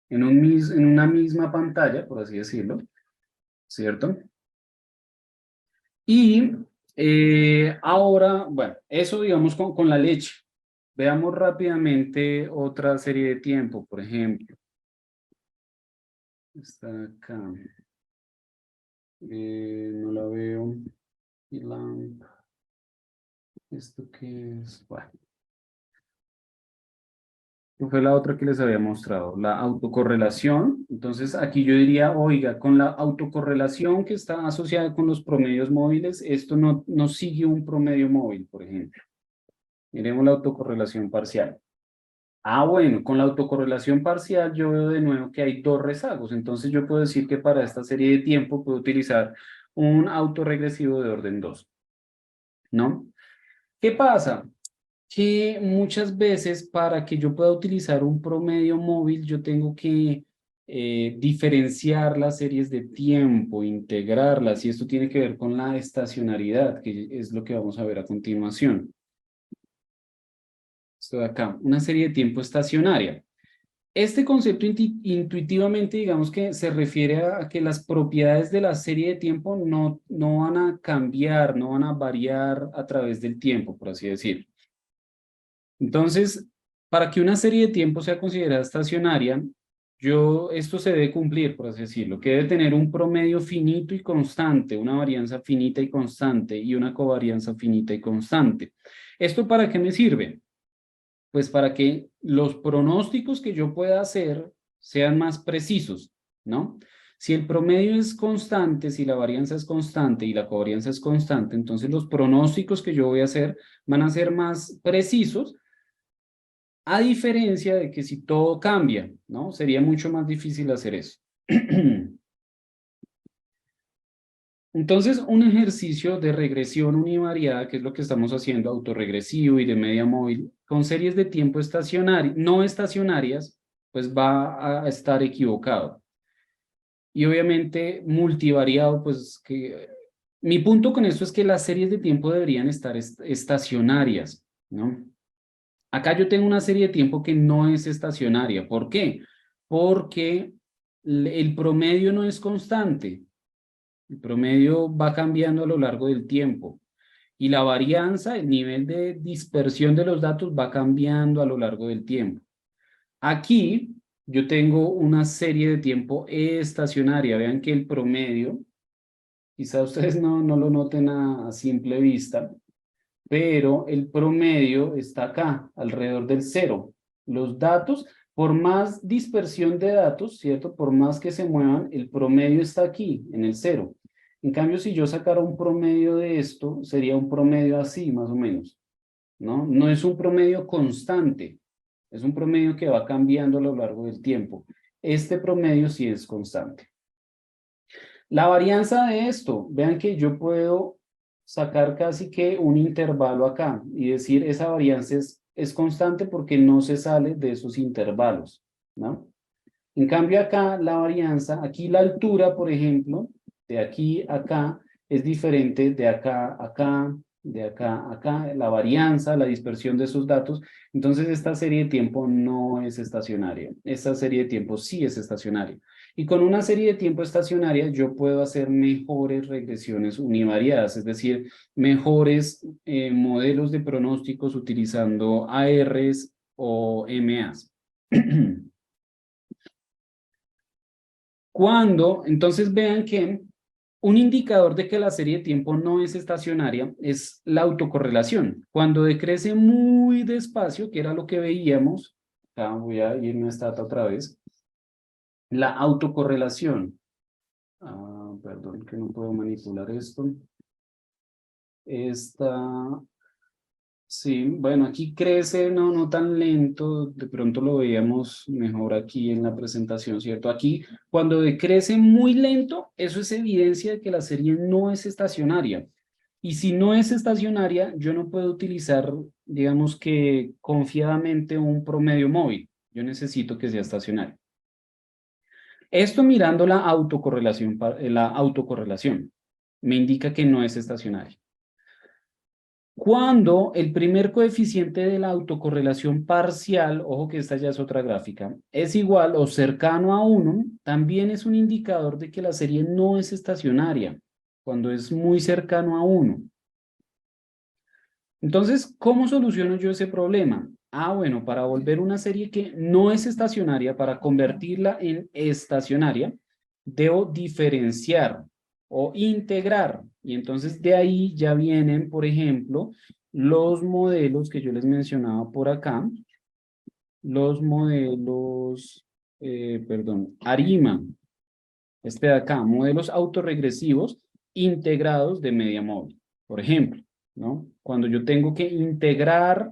S2: una misma pantalla, por así decirlo, ¿cierto? Y ahora, bueno, eso digamos con la leche. Veamos rápidamente otra serie de tiempo, por ejemplo. Está acá. No la veo. Y ¿esto qué es? Bueno. ¿Qué fue la otra que les había mostrado? La autocorrelación. Entonces aquí yo diría, oiga, con la autocorrelación que está asociada con los promedios móviles, esto no sigue un promedio móvil, por ejemplo. Miremos la autocorrelación parcial. Ah, bueno, con la autocorrelación parcial yo veo de nuevo que hay dos rezagos. Entonces yo puedo decir que para esta serie de tiempo puedo utilizar un autorregresivo de orden 2. ¿No? ¿Qué pasa? Que muchas veces para que yo pueda utilizar un promedio móvil, yo tengo que diferenciar las series de tiempo, integrarlas, y esto tiene que ver con la estacionariedad, que es lo que vamos a ver a continuación. Esto de acá, una serie de tiempo estacionaria. Este concepto intuitivamente, digamos que se refiere a que las propiedades de la serie de tiempo no van a cambiar, no van a variar a través del tiempo, por así decirlo. Entonces, para que una serie de tiempo sea considerada estacionaria, esto se debe cumplir, por así decirlo, que debe tener un promedio finito y constante, una varianza finita y constante y una covarianza finita y constante. ¿Esto para qué me sirve? Pues para que los pronósticos que yo pueda hacer sean más precisos, ¿no? Si el promedio es constante, si la varianza es constante y la covarianza es constante, entonces los pronósticos que yo voy a hacer van a ser más precisos, a diferencia de que si todo cambia, ¿no? Sería mucho más difícil hacer eso. Entonces, un ejercicio de regresión univariada, que es lo que estamos haciendo, autorregresivo y de media móvil, con series de tiempo no estacionarias, pues va a estar equivocado. Y obviamente multivariado, pues que... Mi punto con esto es que las series de tiempo deberían estar estacionarias, ¿no? Acá yo tengo una serie de tiempo que no es estacionaria. ¿Por qué? Porque el promedio no es constante. El promedio va cambiando a lo largo del tiempo. Y la varianza, el nivel de dispersión de los datos va cambiando a lo largo del tiempo. Aquí yo tengo una serie de tiempo estacionaria. Vean que el promedio, quizá ustedes no lo noten a simple vista, pero el promedio está acá, alrededor del 0. Los datos, Por más dispersión de datos, ¿cierto? Por más que se muevan, el promedio está aquí, en el 0. En cambio, si yo sacara un promedio de esto, sería un promedio así, más o menos, ¿no? No es un promedio constante, es un promedio que va cambiando a lo largo del tiempo. Este promedio sí es constante. La varianza de esto, vean que yo puedo sacar casi que un intervalo acá y decir esa varianza es constante porque no se sale de esos intervalos, ¿no? En cambio acá la varianza, aquí la altura, por ejemplo, de aquí a acá es diferente de acá a acá, de acá a acá, la varianza, la dispersión de esos datos. Entonces esta serie de tiempo no es estacionaria. Esta serie de tiempo sí es estacionaria. Y con una serie de tiempo estacionaria yo puedo hacer mejores regresiones univariadas, es decir, mejores modelos de pronósticos utilizando ARs o MAs. Entonces vean que un indicador de que la serie de tiempo no es estacionaria es la autocorrelación. Cuando decrece muy despacio, que era lo que veíamos, acá voy a irme a esta otra vez, la autocorrelación. Perdón, que no puedo manipular esto. Sí, bueno, aquí crece, no tan lento, de pronto lo veíamos mejor aquí en la presentación, ¿cierto? Aquí, cuando decrece muy lento, eso es evidencia de que la serie no es estacionaria. Y si no es estacionaria, yo no puedo utilizar, digamos que confiadamente un promedio móvil. Yo necesito que sea estacionario. Esto mirando la autocorrelación me indica que no es estacionaria. Cuando el primer coeficiente de la autocorrelación parcial, ojo que esta ya es otra gráfica, es igual o cercano a 1, también es un indicador de que la serie no es estacionaria, cuando es muy cercano a 1. Entonces, ¿cómo soluciono yo ese problema? Bueno, para volver una serie que no es estacionaria, para convertirla en estacionaria, debo diferenciar o integrar. Y entonces de ahí ya vienen, por ejemplo, los modelos que yo les mencionaba por acá, los modelos, ARIMA, este de acá, modelos autorregresivos integrados de media móvil, por ejemplo, ¿no? Cuando yo tengo que integrar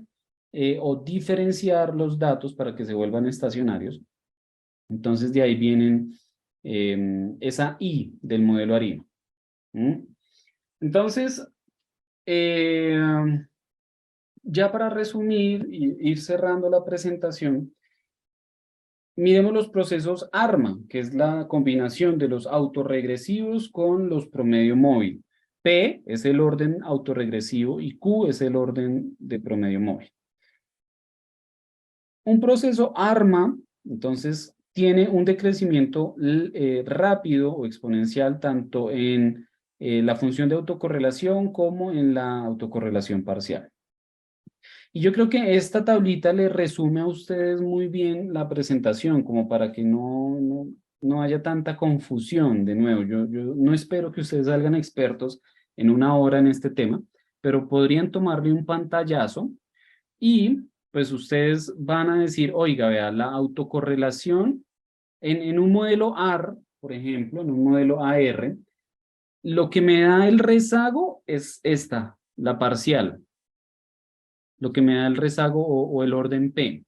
S2: o diferenciar los datos para que se vuelvan estacionarios, entonces de ahí vienen esa I del modelo ARIMA. Entonces, ya para resumir y ir cerrando la presentación, miremos los procesos ARMA, que es la combinación de los autorregresivos con los promedio móvil. P es el orden autorregresivo y Q es el orden de promedio móvil. Un proceso ARMA, entonces, tiene un decrecimiento rápido o exponencial tanto en la función de autocorrelación como en la autocorrelación parcial. Y yo creo que esta tablita le resume a ustedes muy bien la presentación, como para que no haya tanta confusión. De nuevo, yo no espero que ustedes salgan expertos en una hora en este tema, pero podrían tomarle un pantallazo y pues ustedes van a decir, oiga, vea, la autocorrelación en un modelo AR, por ejemplo, en un modelo AR, lo que me da el rezago es esta, la parcial, lo que me da el rezago o el orden P.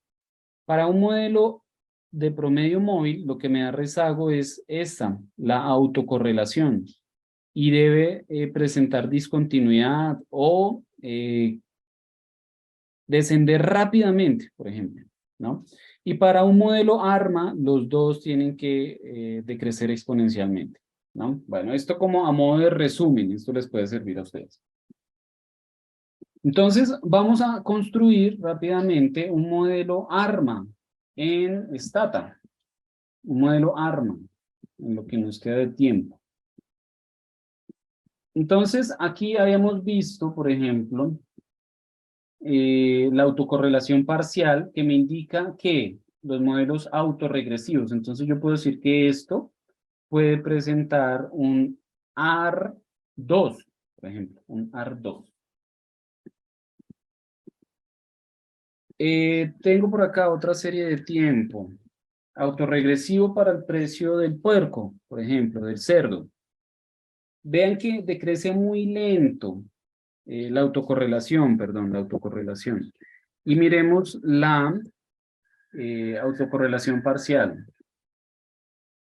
S2: Para un modelo de promedio móvil, lo que me da rezago es esta, la autocorrelación, y debe presentar discontinuidad o descender rápidamente, por ejemplo, ¿no? Y para un modelo ARMA, los dos tienen que decrecer exponencialmente, ¿no? Bueno, esto como a modo de resumen, esto les puede servir a ustedes. Entonces, vamos a construir rápidamente un modelo ARMA en Stata. Un modelo ARMA, en lo que nos queda de tiempo. Entonces, aquí habíamos visto, por ejemplo, la autocorrelación parcial que me indica que los modelos autorregresivos. Entonces, yo puedo decir que esto puede presentar un AR2, por ejemplo, un AR2. Tengo por acá otra serie de tiempo. Autorregresivo para el precio del puerco, por ejemplo, del cerdo. Vean que decrece muy lento la autocorrelación, perdón, la autocorrelación. Y miremos la autocorrelación parcial.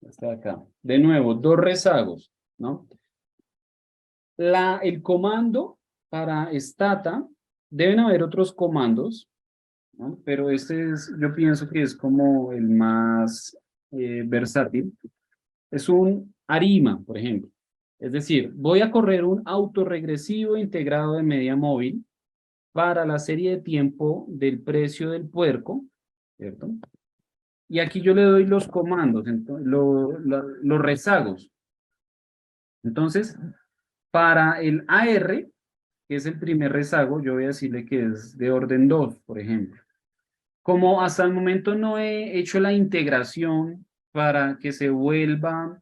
S2: Está acá. De nuevo, dos rezagos, ¿no? El comando para stata, deben haber otros comandos, ¿no? Pero este es, yo pienso que es como el más versátil. Es un ARIMA, por ejemplo. Es decir, voy a correr un autorregresivo integrado de media móvil para la serie de tiempo del precio del puerco, ¿cierto? Y aquí yo le doy los comandos, los rezagos. Entonces, para el AR, que es el primer rezago, yo voy a decirle que es de orden 2, por ejemplo. Como hasta el momento no he hecho la integración para que se vuelva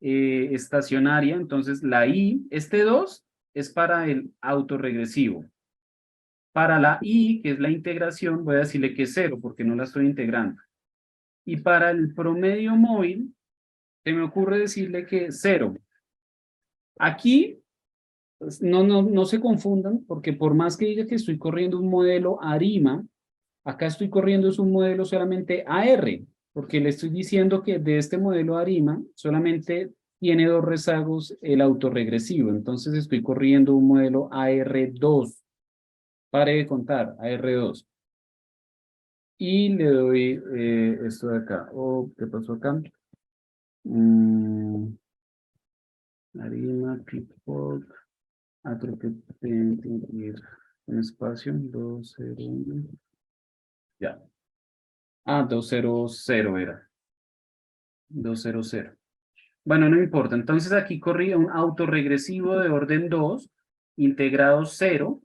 S2: estacionaria, entonces la I, este 2 es para el autorregresivo. Para la I, que es la integración, voy a decirle que es 0 porque no la estoy integrando. Y para el promedio móvil, se me ocurre decirle que es 0. Aquí, pues, no se confundan, porque por más que diga que estoy corriendo un modelo ARIMA, acá estoy corriendo es un modelo solamente AR, porque le estoy diciendo que de este modelo ARIMA solamente tiene dos rezagos el autorregresivo, entonces estoy corriendo un modelo AR2. Pare de contar, AR2. Y le doy esto de acá. Oh, ¿qué pasó acá? Arima, clipboard. Creo que tengo que ir en espacio. 201. Ya. 200 era. 200. Bueno, no importa. Entonces aquí corría un autorregresivo de orden 2, integrado 0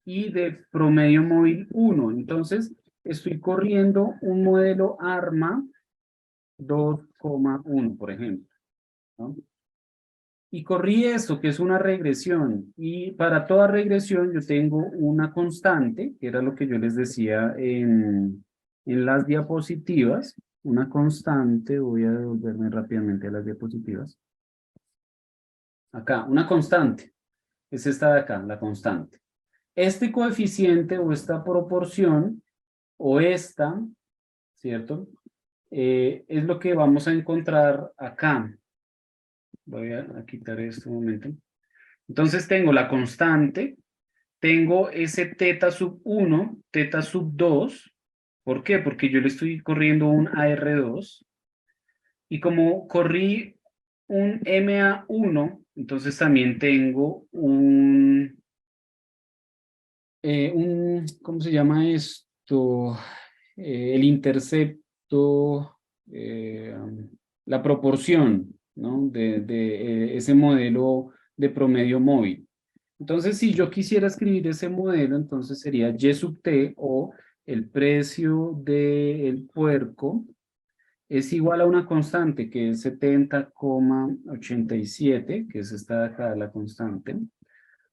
S2: y de promedio móvil 1. Entonces estoy corriendo un modelo ARMA 2,1, por ejemplo, ¿no? Y corrí esto, que es una regresión. Y para toda regresión yo tengo una constante, que era lo que yo les decía en las diapositivas. Una constante, voy a devolverme rápidamente a las diapositivas. Acá, una constante. Es esta de acá, la constante. Este coeficiente o esta proporción o esta, ¿cierto? Es lo que vamos a encontrar acá. Voy a quitar esto un momento. Entonces tengo la constante, tengo ese teta sub 1, teta sub 2. ¿Por qué? Porque yo le estoy corriendo un AR2. Y como corrí un MA1, entonces también tengo ¿cómo se llama esto? El intercepto, la proporción, ¿no? De ese modelo de promedio móvil. Entonces, si yo quisiera escribir ese modelo, entonces sería Y sub T o el precio del puerco es igual a una constante que es 70,87, que es esta de acá, la constante,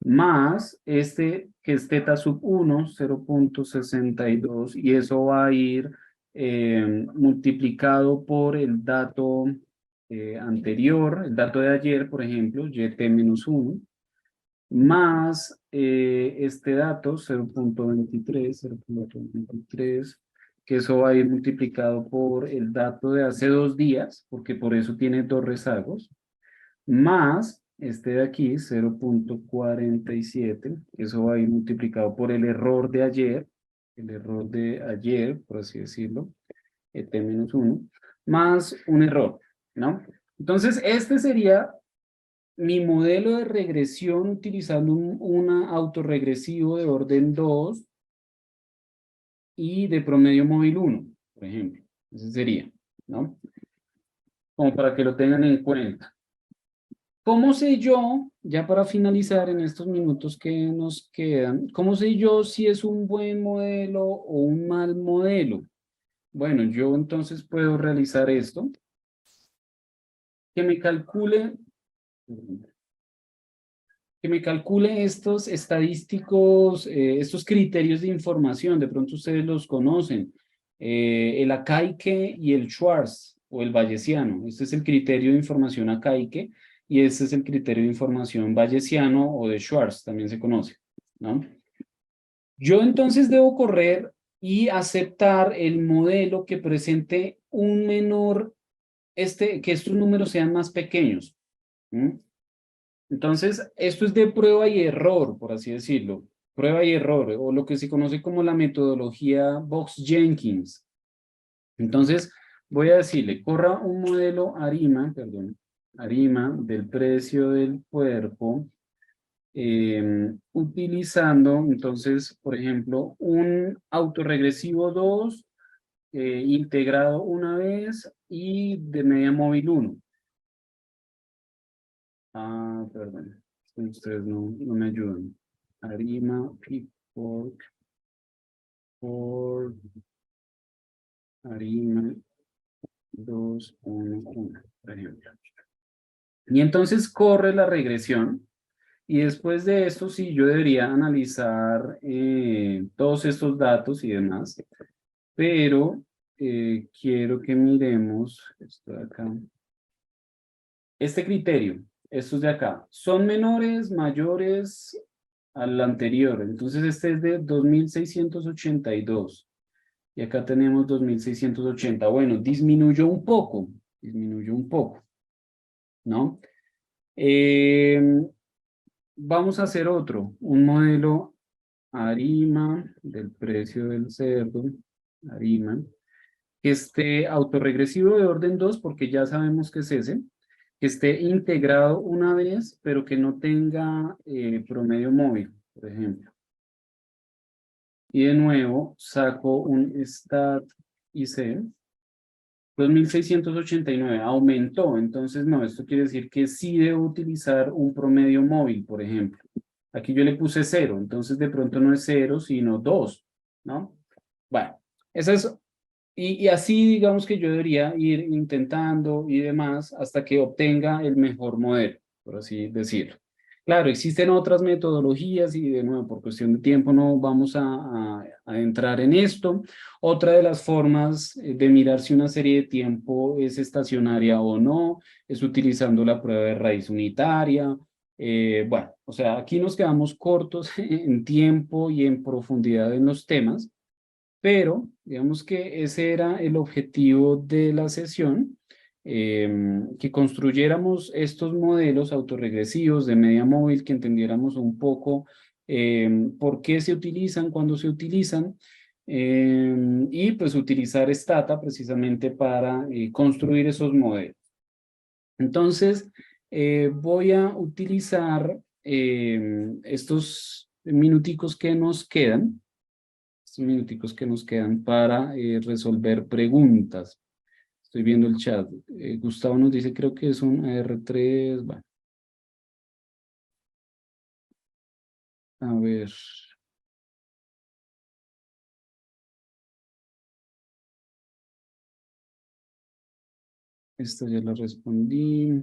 S2: más este que es teta sub 1, 0,62, y eso va a ir multiplicado por el dato anterior, el dato de ayer, por ejemplo, YT-1, más este dato, 0,23, que eso va a ir multiplicado por el dato de hace 2 días, porque por eso tiene dos rezagos, más este de aquí, 0,47, eso va a ir multiplicado por el error de ayer, por así decirlo, T-1, más un error, ¿no? Entonces, este sería mi modelo de regresión utilizando una autorregresivo de orden 2 y de promedio móvil 1, por ejemplo. Ese sería, ¿no? Como para que lo tengan en cuenta. ¿Cómo sé yo, ya para finalizar en estos minutos que nos quedan, cómo sé yo si es un buen modelo o un mal modelo? Bueno, yo entonces puedo realizar esto, que me calcule que me calcule estos estadísticos, estos criterios de información. De pronto ustedes los conocen. El Akaike y el Schwartz, o el bayesiano. Este es el criterio de información Akaike y este es el criterio de información bayesiano o de Schwartz, también se conoce, ¿no? Yo entonces debo correr y aceptar el modelo que presente un menor, que estos números sean más pequeños. ¿Mm? Entonces, esto es de prueba y error, por así decirlo. Prueba y error, o lo que se conoce como la metodología Box-Jenkins. Entonces, voy a decirle, corra un modelo ARIMA del precio del cuerpo, utilizando, entonces, por ejemplo, un autorregresivo 2, integrado una vez y de media móvil 1. Ah, perdón, ustedes no me ayudan. ARIMA, Pitchfork, ARIMA 2, 1, 1, por ejemplo. Y entonces corre la regresión. Y después de esto, sí, yo debería analizar todos estos datos y demás, pero quiero que miremos esto de acá. Este criterio, estos de acá, son menores, mayores al anterior. Entonces este es de 2682. Y acá tenemos 2680. Bueno, disminuyó un poco, ¿no? Vamos a hacer otro, un modelo ARIMA del precio del cerdo, ARIMA, que esté autorregresivo de orden 2, porque ya sabemos que es ese, que esté integrado una vez, pero que no tenga promedio móvil, por ejemplo. Y de nuevo saco un stat IC, 2689, aumentó, entonces no, esto quiere decir que sí debo utilizar un promedio móvil, por ejemplo. Aquí yo le puse 0, entonces de pronto no es 0, sino 2, ¿no? Bueno, eso es, y así digamos que yo debería ir intentando y demás hasta que obtenga el mejor modelo, por así decirlo. Claro, existen otras metodologías y de nuevo, por cuestión de tiempo no vamos a entrar en esto. Otra de las formas de mirar si una serie de tiempo es estacionaria o no, es utilizando la prueba de raíz unitaria. Bueno, o sea, aquí nos quedamos cortos en tiempo y en profundidad en los temas, pero digamos que ese era el objetivo de la sesión, que construyéramos estos modelos autorregresivos de media móvil, que entendiéramos un poco por qué se utilizan, cuándo se utilizan, y pues utilizar Stata precisamente para construir esos modelos. Entonces, voy a utilizar estos minuticos que nos quedan, para resolver preguntas. Estoy viendo el chat. Gustavo nos dice, creo que es un AR3. Bueno. A ver. Esta ya la respondí.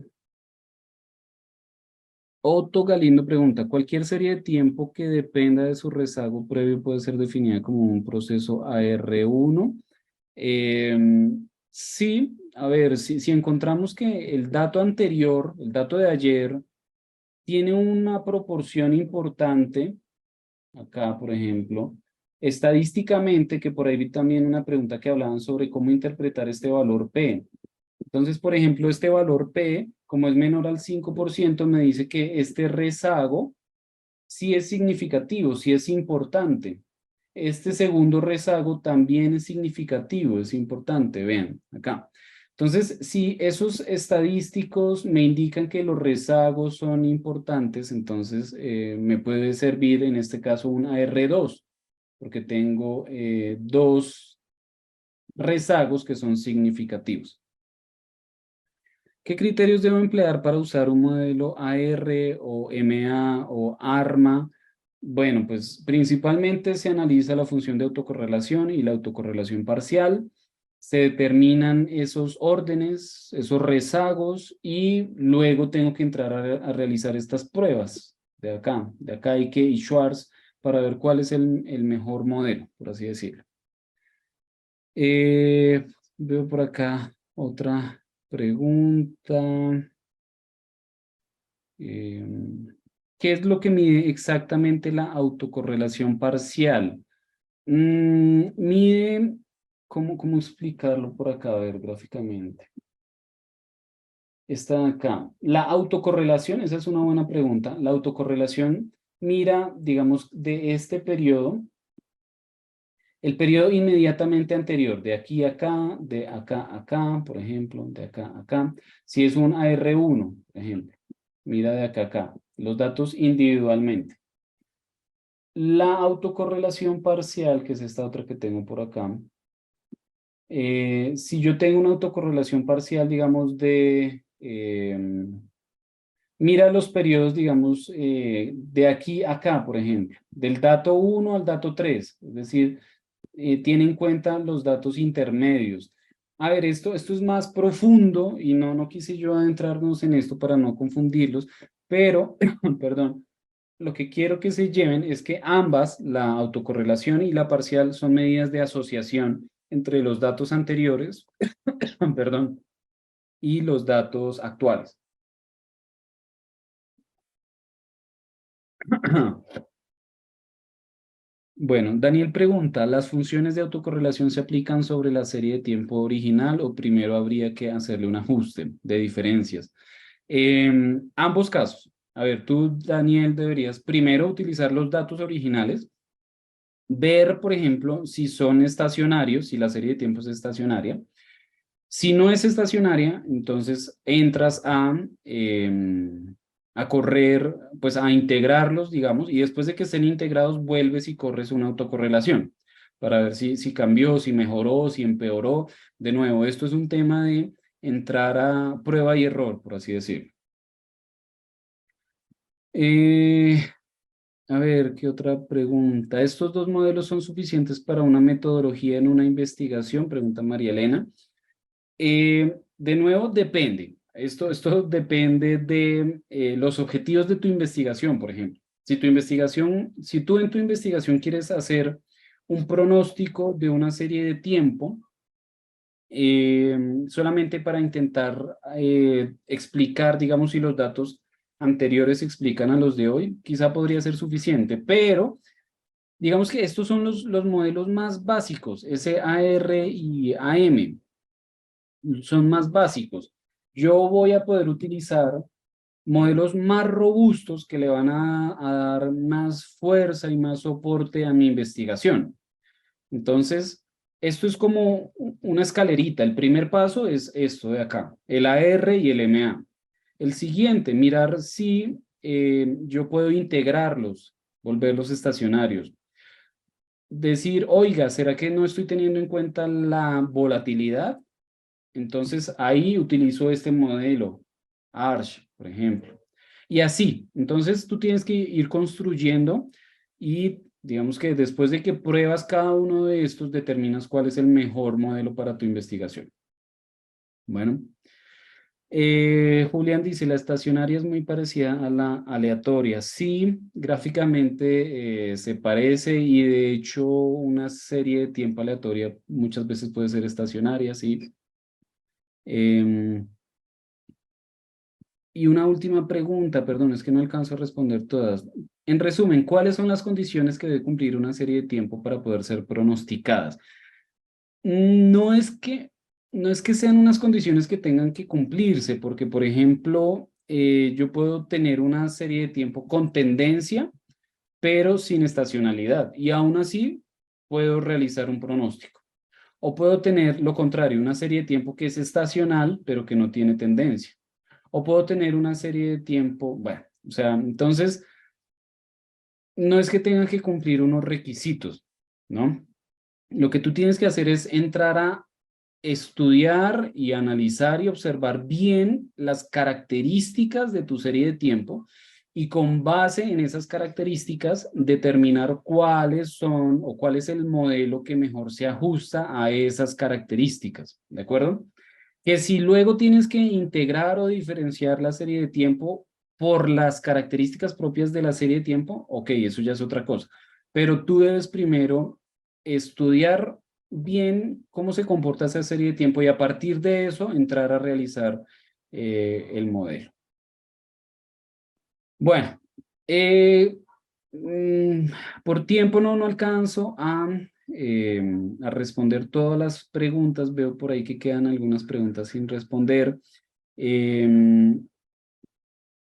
S2: Otto Galindo pregunta, ¿cualquier serie de tiempo que dependa de su rezago previo puede ser definida como un proceso AR1? Sí, a ver, si encontramos que el dato anterior, el dato de ayer, tiene una proporción importante, acá por ejemplo, estadísticamente, que por ahí vi también una pregunta que hablaban sobre cómo interpretar este valor P. Entonces, por ejemplo, este valor P, como es menor al 5%, me dice que este rezago sí es significativo, sí es importante. Este segundo rezago también es significativo, es importante, vean, acá. Entonces, si esos estadísticos me indican que los rezagos son importantes, entonces me puede servir en este caso un AR2, porque tengo dos rezagos que son significativos. ¿Qué criterios debo emplear para usar un modelo AR o MA o ARMA? Bueno, pues principalmente se analiza la función de autocorrelación y la autocorrelación parcial. Se determinan esos órdenes, esos rezagos y luego tengo que entrar a realizar estas pruebas. de acá y Schwarz, para ver cuál es el mejor modelo, por así decirlo. Veo por acá otra pregunta. ¿Qué es lo que mide exactamente la autocorrelación parcial? Mide, ¿cómo explicarlo por acá? A ver, gráficamente. Está acá. La autocorrelación, esa es una buena pregunta. La autocorrelación mira, digamos, de este periodo, el periodo inmediatamente anterior, de aquí a acá, de acá a acá, por ejemplo, de acá a acá. Si es un AR1, por ejemplo, mira de acá a acá, los datos individualmente. La autocorrelación parcial, que es esta otra que tengo por acá, si yo tengo una autocorrelación parcial, digamos, mira los periodos, digamos, de aquí a acá, por ejemplo, del dato 1 al dato 3, es decir, tiene en cuenta los datos intermedios. A ver, esto es más profundo y no quise yo adentrarnos en esto para no confundirlos, pero, perdón, lo que quiero que se lleven es que ambas, la autocorrelación y la parcial, son medidas de asociación entre los datos anteriores, perdón, y los datos actuales. Bueno, Daniel pregunta, ¿las funciones de autocorrelación se aplican sobre la serie de tiempo original o primero habría que hacerle un ajuste de diferencias? Ambos casos. A ver, tú, Daniel, deberías primero utilizar los datos originales, ver, por ejemplo, si son estacionarios, si la serie de tiempo es estacionaria. Si no es estacionaria, entonces entras a correr, pues a integrarlos, digamos, y después de que estén integrados, vuelves y corres una autocorrelación para ver si cambió, si mejoró, si empeoró. De nuevo, esto es un tema de entrar a prueba y error, por así decirlo. A ver, ¿qué otra pregunta? ¿Estos dos modelos son suficientes para una metodología en una investigación? Pregunta María Elena. De nuevo, depende. Esto depende de los objetivos de tu investigación, por ejemplo. Si tú en tu investigación quieres hacer un pronóstico de una serie de tiempo, solamente para intentar explicar, digamos, si los datos anteriores explican a los de hoy, quizá podría ser suficiente, pero digamos que estos son los modelos más básicos, SAR y AM son más básicos. Yo voy a poder utilizar modelos más robustos que le van a dar más fuerza y más soporte a mi investigación. Entonces, esto es como una escalerita. El primer paso es esto de acá, el AR y el MA. El siguiente, mirar si yo puedo integrarlos, volverlos estacionarios. Decir, oiga, ¿será que no estoy teniendo en cuenta la volatilidad? Entonces ahí utilizo este modelo, ARCH, por ejemplo. Y así, entonces tú tienes que ir construyendo y digamos que después de que pruebas cada uno de estos, determinas cuál es el mejor modelo para tu investigación. Bueno, Julián dice, la estacionaria es muy parecida a la aleatoria. Sí, gráficamente se parece y de hecho una serie de tiempo aleatoria muchas veces puede ser estacionaria, sí. Y una última pregunta, perdón, es que no alcanzo a responder todas. En resumen, ¿cuáles son las condiciones que debe cumplir una serie de tiempo para poder ser pronosticadas? No es que, no es que sean unas condiciones que tengan que cumplirse, porque, por ejemplo, yo puedo tener una serie de tiempo con tendencia, pero sin estacionalidad, y aún así puedo realizar un pronóstico. O puedo tener lo contrario, una serie de tiempo que es estacional, pero que no tiene tendencia. O puedo tener una serie de tiempo, bueno, o sea, entonces, no es que tengan que cumplir unos requisitos, ¿no? Lo que tú tienes que hacer es entrar a estudiar y analizar y observar bien las características de tu serie de tiempo y con base en esas características determinar cuáles son o cuál es el modelo que mejor se ajusta a esas características, ¿de acuerdo? Que si luego tienes que integrar o diferenciar la serie de tiempo, por las características propias de la serie de tiempo, ok, eso ya es otra cosa. Pero tú debes primero estudiar bien cómo se comporta esa serie de tiempo y a partir de eso entrar a realizar el modelo. Bueno, por tiempo no alcanzo a responder todas las preguntas. Veo por ahí que quedan algunas preguntas sin responder.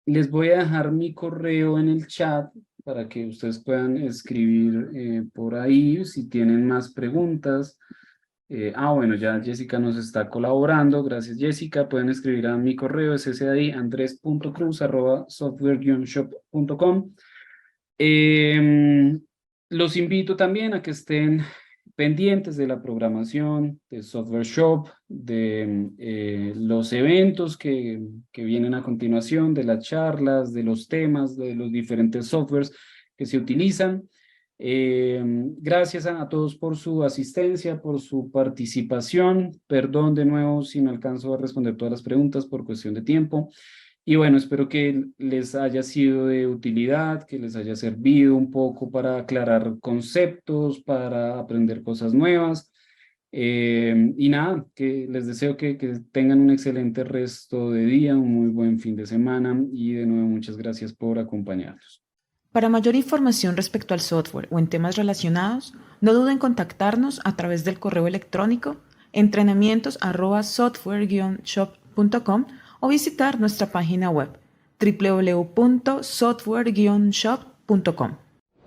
S2: Les voy a dejar mi correo en el chat para que ustedes puedan escribir por ahí si tienen más preguntas. Bueno, ya Jessica nos está colaborando. Gracias, Jessica. Pueden escribir a mi correo, es andres.cruz@software-shop.com. Los invito también a que estén pendientes de la programación de Software Shop, de los eventos que vienen a continuación, de las charlas, de los temas, de los diferentes softwares que se utilizan. Gracias a todos por su asistencia, por su participación. Perdón de nuevo si no alcanzo a responder todas las preguntas por cuestión de tiempo. Y bueno, espero que les haya sido de utilidad, que les haya servido un poco para aclarar conceptos, para aprender cosas nuevas. Y nada, que les deseo que tengan un excelente resto de día, un muy buen fin de semana y de nuevo muchas gracias por acompañarnos.
S1: Para mayor información respecto al software o en temas relacionados, no duden en contactarnos a través del correo electrónico entrenamientos@software-shop.com o visitar nuestra página web www.software-shop.com.